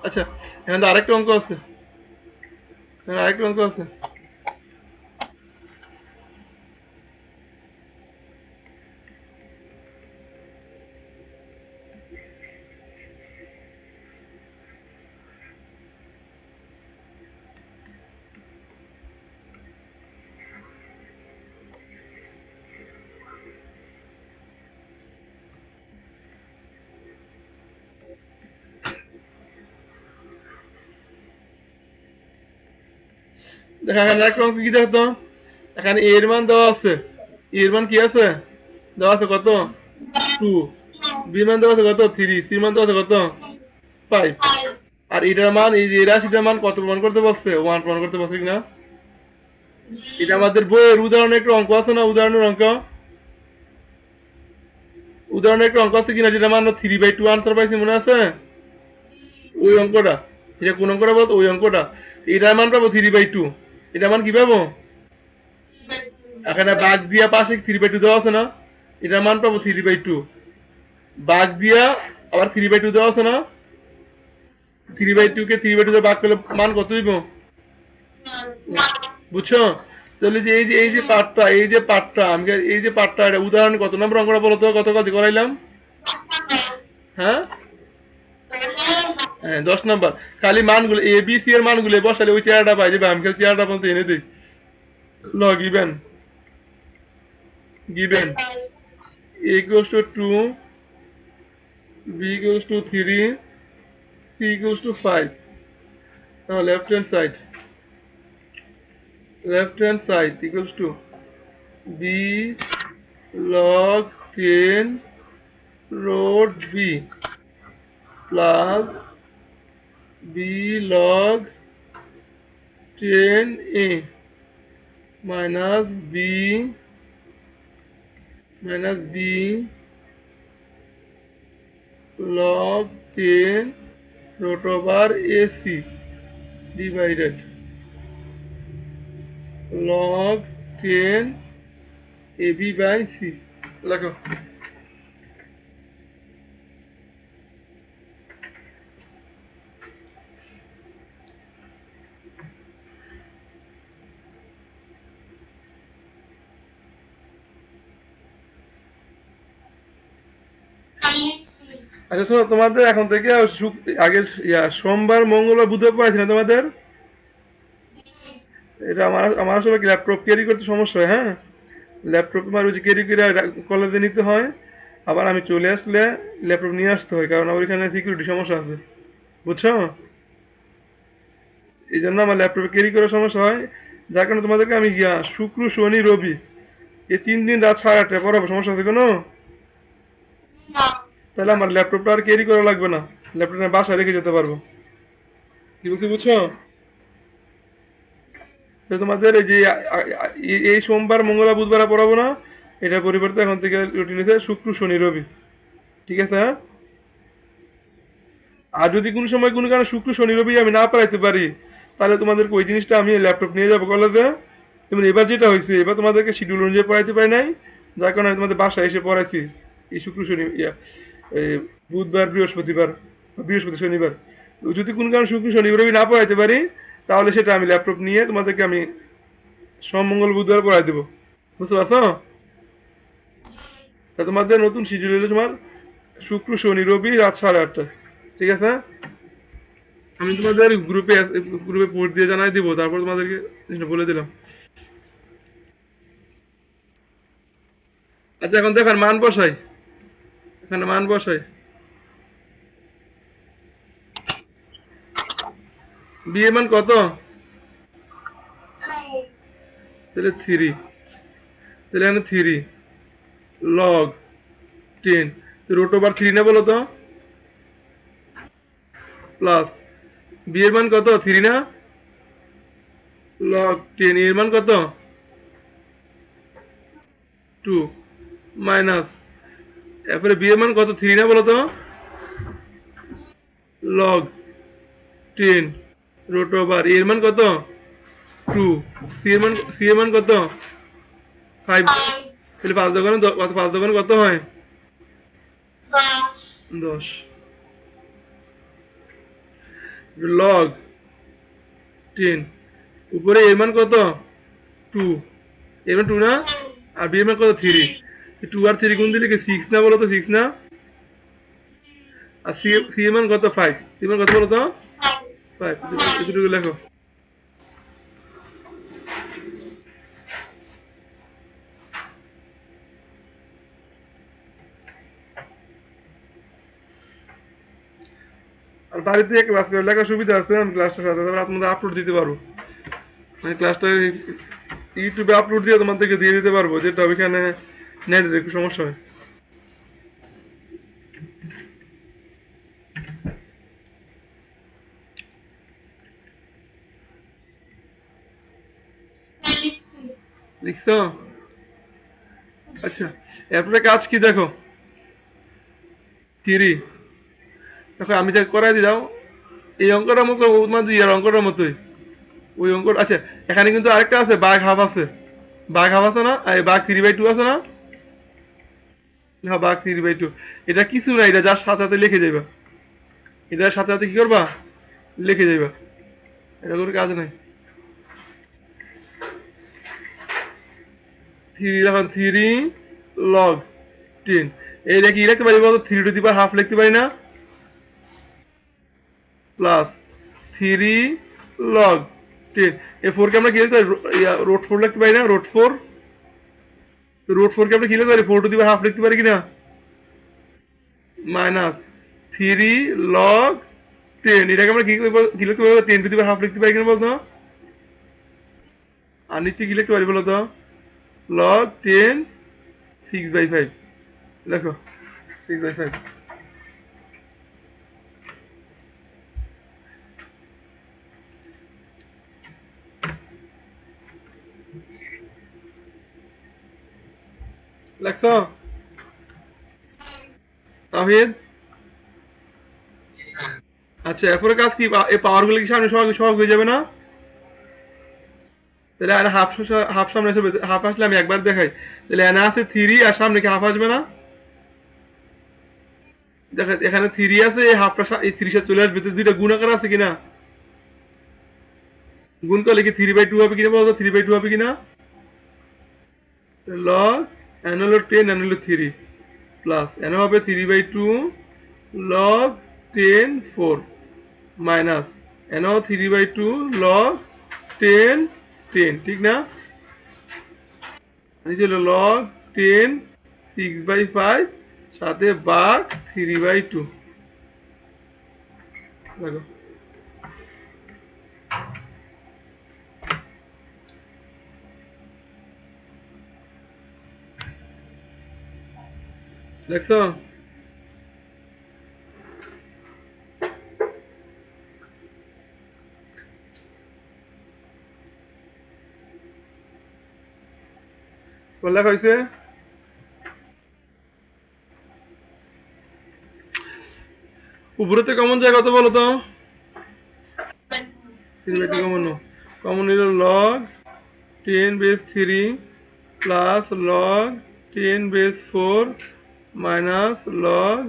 আচ্ছা, এখানে তো আরেকটা অঙ্ক আছে, এখানে আরেকটা অঙ্ক আছে। দেখা, এখানে আরেকটা অঙ্ক কি দেখো তো, এখানে a এর মান দেওয়া আছে, a এর মান কি আছে, দেওয়া আছে কত 2, b এর মান দেওয়া আছে কত 3, c এর মান দেওয়া আছে কত 5। আর এটার মান, এই যে এই রাশিটার মান কত প্রমাণ করতে পারছে, 1 প্রমাণ করতে পারছে কিনা? এটা আমাদের বইয়ের উদাহরণের একটা অঙ্ক আছে না, উদাহরণের অঙ্ক, উদাহরণের একটা অঙ্ক আছে কিনা, যেটা আমরা 3/2 আনসার পাইছি, মনে আছে? ওই অঙ্কটা, এটা কোন অঙ্কটা বলতো, ওই অঙ্কটা। এটার মান পাবো 3/2, এটার মান কি পাবো, এখানে বাঘ দিয়া পাশে 3/2 দেওয়া আছে না, এটার মান পাবো 3/2, বাঘ দিয়া আবার 3/2 দেওয়া আছে না, 3/2 কে 3/2 দিয়ে ভাগ করলে মান কত হইব, বুঝছো? তাহলে যে এই যে এই যে পার্টটা, এই যে পার্টটা আমি, এই যে পার্টটা, এটা উদাহরণ কত নম্বর অঙ্কটা বলো তো, কত কত করাইলাম? হ্যাঁ, হ্যাঁ 10 নম্বর। খালি মানগুলো এ বি সি এর মানগুলো বসালে ওই চেয়ারটা পাই যাবে, আমি খালি চেয়ারটা পর্যন্ত এনে দিই। ল given, given a equals to 2, b equals to 3, c equals to 5. Now left hand side equals to b log 10 root b plus b log 10a minus b log 10 root over ac divided log 10 ab by c। লেখো। আচ্ছা শোনো, তোমাদের এখন থেকে আগের সোমবার মঙ্গলবার বুধবার পড়াইছি না তোমাদের, এটা আমার আমার আসলে ল্যাপটপ ক্যারি করতে সমস্যা হয়, হ্যাঁ ল্যাপটপ আমার ওই যে ক্যারি করে কলেজে নিতে হয়, আবার আমি চলে আসলে ল্যাপটপ নিয়ে আসতে হয়, কারণ আমার ওইখানে সিকিউরিটি সমস্যা আছে, বুঝছো? এই জন্য আমার ল্যাপটপে ক্যারি করার সমস্যা হয়, যার কারণে তোমাদেরকে আমি শুক্র শনি রবি এই 3 দিন রাত 8:30টায় পড়াবো, সমস্যা আছে কোনো? তাহলে আমার ল্যাপটপটা আর ক্যারি করা লাগবে না, ল্যাপটপটা বাসায় রেখে যেতে পারবো। কি বলছি বুঝছো? তো তোমাদের এই যে এই সোমবার মঙ্গলবার বুধবার পড়াবো না, এটার পরিবর্তে এখন থেকে রুটিন হচ্ছে শুক্র শনি রবি, ঠিক আছে? হ্যাঁ? আর যদি কোনো সময় কোনো কারণে শুক্র শনি রবি আমি না পড়াইতে পারি, তাহলে তোমাদেরকে ওই জিনিসটা আমি ল্যাপটপ নিয়ে যাবো কলেজে। যেমন এবার যেটা হয়েছে, এবার তোমাদেরকে শিডিউল অনুযায়ী পড়াইতে পারি নাই, যার কারণে আমি তোমাদের বাসায় এসে পড়াইছি এই শুক্র শনি এই বুধবার বৃহস্পতিবার, বৃহস্পতি শনিবার। যদি কোনো কারণে শুক্র শনি রবি না পড়াইতে পারি, তাহলে সেটা আমি ল্যাপটপ নিয়ে তোমাদেরকে আমি সোম মঙ্গল বুধবার পড়াই দেবো, বুঝতে পারছো? তা তোমাদের নতুন শিডিউল হলো তোমার শুক্র শনি রবি রাত 8:30, ঠিক আছে? আমি তোমাদের গ্রুপে পোস্ট দিয়ে জানাই দিব, তারপর তোমাদেরকে জিনিসটা বলে দিলাম। আচ্ছা এখন দেখেন মান বসাই, এখানে মান বসাই। বি এর মান কত? তাহলে থ্রি, তাহলে এখানে থ্রি লগ 10, তো রুট ওভার থ্রি না বলো তো, প্লাস বি এর মান কত? থ্রি না, লগ 10 এর মান কত? টু, মাইনাস, এরপরে বি এর মান কত? থ্রি না বলো তো, লগ 10 রুট ওভার এর মান কত? টু, সি এর মান কত? ফাইভ। তাহলে পাঁচ দোকানে কত হয়? 10। লগ 10, উপরে এর মান কত? টু, এর মান টু না, আর বি এর মান কত? থ্রি। টু আর থ্রি গুণ দিলে কি সিক্স না বলো তো, সিক্স না? আর সি এর মান কত? ফাইভ। সি এর মান কত বলো তো? ফাইভ। এতটুকু লেখো। আর বাড়িতে ক্লাস করে লেখার সুবিধা আছে, আমি ক্লাসটা সাথে তারপর আপনাদের আপলোড দিতে পারবো। আমি ক্লাসটা ইউটিউবে আপলোড দিয়ে তোমাদেরকে দিয়ে দিতে পারবো, যেটা ওইখানে নেটের একটু সমস্যা হয়। লিখছো? আচ্ছা, এরপরে কাজ কি দেখো, থ্রি, দেখো আমি যা করাই দিলাম, এই অঙ্কটার মতো তোমার ইয়ার অঙ্কটার মতোই, ওই অঙ্ক। আচ্ছা এখানে কিন্তু আরেকটা আছে, বাঘ হাফ আছে, বাঘ হাফ আছে না, আর এই বাঘ 3/2 আছে না? হ্যাঁ বাঘ 3/2, এটা কিছু না, এটা যার সাথে সাথে লিখে যাইবা, এটার সাথে সাথে কি করবা? লিখে যাইবা, এটা কোনো কাজ নাই। থ্রি, যখন থ্রি লগ 10, এইটা কি লিখতে পারি বলতো? Three two the power half লিখতে পারি না, প্লাস থ্রি লগ 10, এই ফোরকে আমরা কি লিখতে পারি? রোড ফোর লিখতে পারি না, রোড ফোর। রোড ফোরকে আমরা কি লিখতে পারি? Four two the power half লিখতে পারি কিনা, মাইনাস থ্রি লগ 10, এটাকে আমরা কি লিখতে পারি? 10 টু দি পাওয়ার হাফ লিখতে পারি কিনা বলতো? আর নিচে কি লিখতে পারি বলতো? লগ 10 6/5, দেখো 6/5 লেখো। তাহিদ, আচ্ছা এরপরে কাজ কি? এই পাওয়ার গুলো কি সামনে সব সব হয়ে যাবে না? তাহলে আর হাফ, হাফ সামনে আসবে, হাফ আসলে আমি একবার দেখাই। তাহলে এনে আছে থ্রি, আর সামনে কি হাফ আসবে না? দেখা এখানে থ্রি আছে, এই হাফটা এই থ্রির সাথে চলে আসবে, তো দুইটা গুণাকার আছে কিনা? গুণ করলে কি 3/2 হবে কিনা বলতো? 3/2 হবে কিনা? লগ এন হলো 10, এন হলো থ্রি, প্লাস এন হবে 3/2 লগ 10 4, মাইনাস এন 3/2 লগ 10 10, ঠিক না? নিচে হলো লগ 10 6/5, সাথে বাঘ 3/2, দেখো দেখছো? লেখা হয়েছে। উপরেতে কমন যায় কত বলো তো? 3/2 কমন, কমন হলো log 10 base 3 plus log 10 base 4 minus log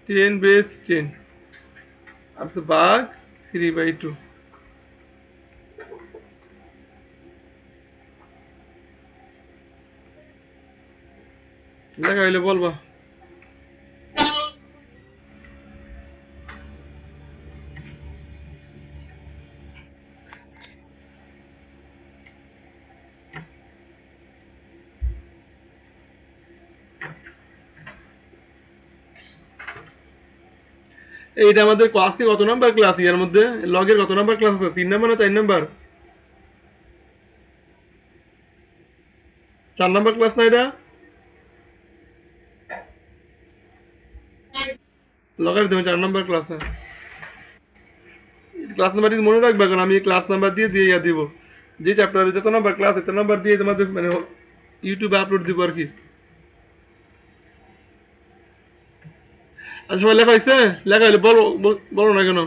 10 base 10, আর বাঘ 3/2, লেখা হইলে বলবা। এইটা আমাদের আজকে কত নাম্বার ক্লাস এর মধ্যে? লগের কত নাম্বার ক্লাস আছে? 3 নাম্বার না 4 নাম্বার? 4 নাম্বার ক্লাস না এটা? লগের তুমি 4 নাম্বার ক্লাস। ক্লাস নাম্বার মনে রাখবে, কারণ আমি ক্লাস নাম্বার দিয়ে দিয়ে দিব, যে চ্যাপ্টারে যত নাম্বার ক্লাস এত নাম্বার দিয়ে তোমাদের মানে ইউটিউবে আপলোড দিব আর কি। আচ্ছা সবাই লেখা হয়েছে? লেখা হলে বলো, বলো না কেন?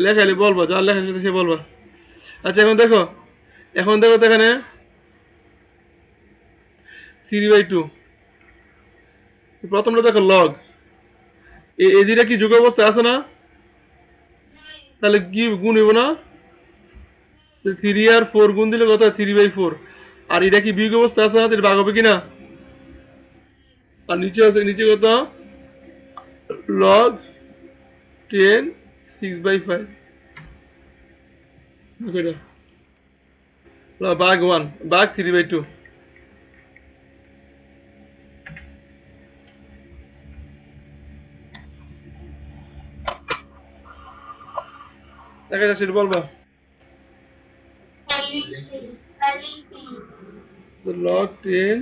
লেখা হলে বলবো, যার লেখা সাথে সে বলবা। আচ্ছা এখন দেখো তো এখানে 3/2, প্রথমটা দেখো লগ, এই দুইটা কি যুগ অবস্থায় আছে না? তাহলে কি গুণ হইব না? 3 আর 4 গুণ দিলে কত? 3/4। আর এটা কি বিয়োগ অবস্থা আছে না? এটা ভাগ হবে কিনা? আর নিচে আছে, নিচে কত? লগ 10 6/5, ভাগ 1 ভাগ 3/2। দেখা যাচ্ছে, সেটা বলবা। লগ 10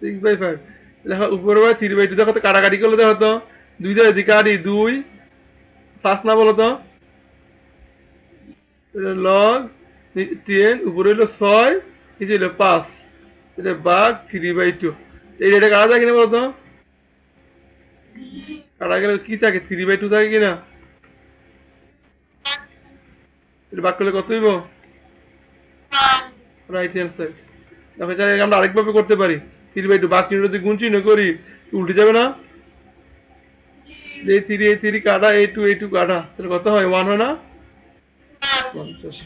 6/5, দেখো উপরে 3/2, দেখো তো কাটাকাটি করলে দেখো তো 2 দিয়ে যদি কাটি 2 5 না বলো তো? লগ 10 উপরে হইলো 6, নিচে হইলো 5, এটা ভাগ 3/2। এটা কাটা যায় কিনা বলো তো? কাটা গেলে কি থাকে? 3/2 থাকে কিনা? এটা ভাগ করলে কত হইব? Right hand side. দেখো এটা আমরা আরেকভাবে করতে পারি, 3/2 ভাগ চিহ্ন যদি গুণ চিহ্ন করি উল্টে যাবে না? এই থ্রি কাটা, এই টু কাটা, তাহলে কত হয়? 1 হয় না? 50।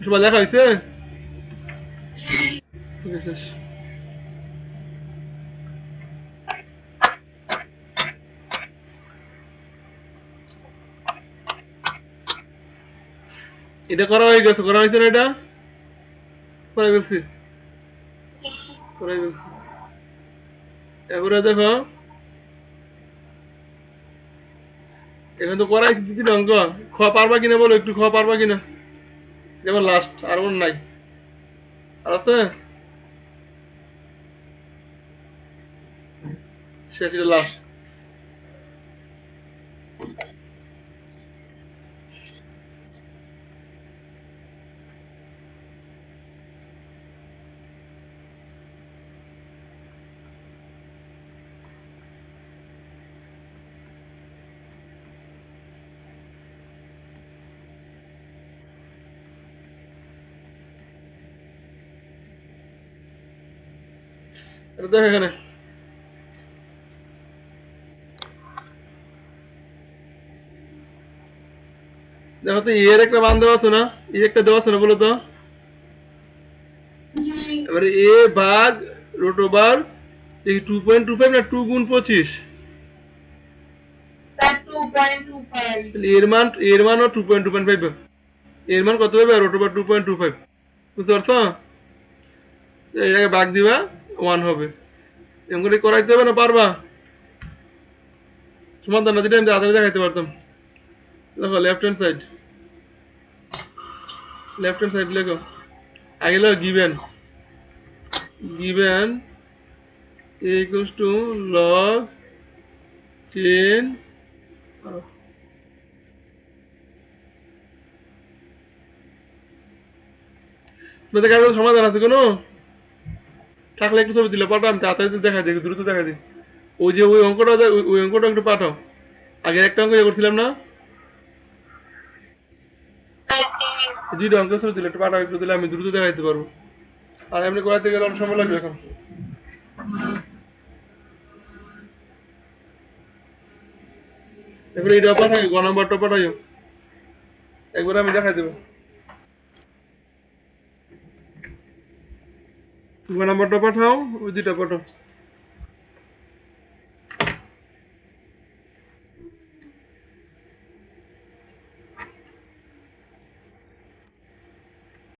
সবাই লেখা হয়েছে? ঠিক আছে। এটা করা হয়ে গেছে, করা হয়েছে না? এটা করা গেছে, করা গেছে। এবারে দেখো, এখন তো করাইছি 2 অঙ্ক। পারবা কিনা বলো, একটু পারবা কিনা? যেমন লাস্ট, আর কোন নাই? আর আছে? শেষ, এটা লাস্ট। এটা দেখো এখানে, দেখো তো এর একটা মান দেওয়া আছে না? এই একটা দেওয়া আছে না বলো তো? এবারে এ ভাগ রুট ওভার 2.25 না 2 গুণ 25, এর মানও 2.25, এর মান কত হবে? রুট ওভার 2.25, বুঝতে পারছো? এটাকে ভাগ দিবা 1 হবে। এমন করে করাইতে হবে না? পারবা? সমাধান না দিলে আমি তাড়াতাড়ি দেখাইতে পারতাম। দেখো লেফট হ্যান্ড সাইড লেখো। আগে লেখো given, given a equals to log 10, তোমাদের কাছে সমাধান আছে কোনো? থাকলে একটু ছবি দিলে পাঠাও, আমি তাড়াতাড়ি দেখা দিই, দ্রুত দেখা দিই। ওই যে ওই অঙ্কটা একটু পাঠাও। আগে একটা অঙ্ক ইয়ে করছিলাম না? 2টা অঙ্ক ছবি দিলে একটু পাঠাও, একটু দিলে আমি দ্রুত দেখাইতে পারবো। আর এমনি করাতে গেলে অনেক সময় লাগবে এখন। এবারে এটা পাঠাই, নাম্বারটা পাঠাইও, একবার আমি দেখাই দেবো। গ নাম্বারটা পাঠাও, ওই দুইটা পাঠাও।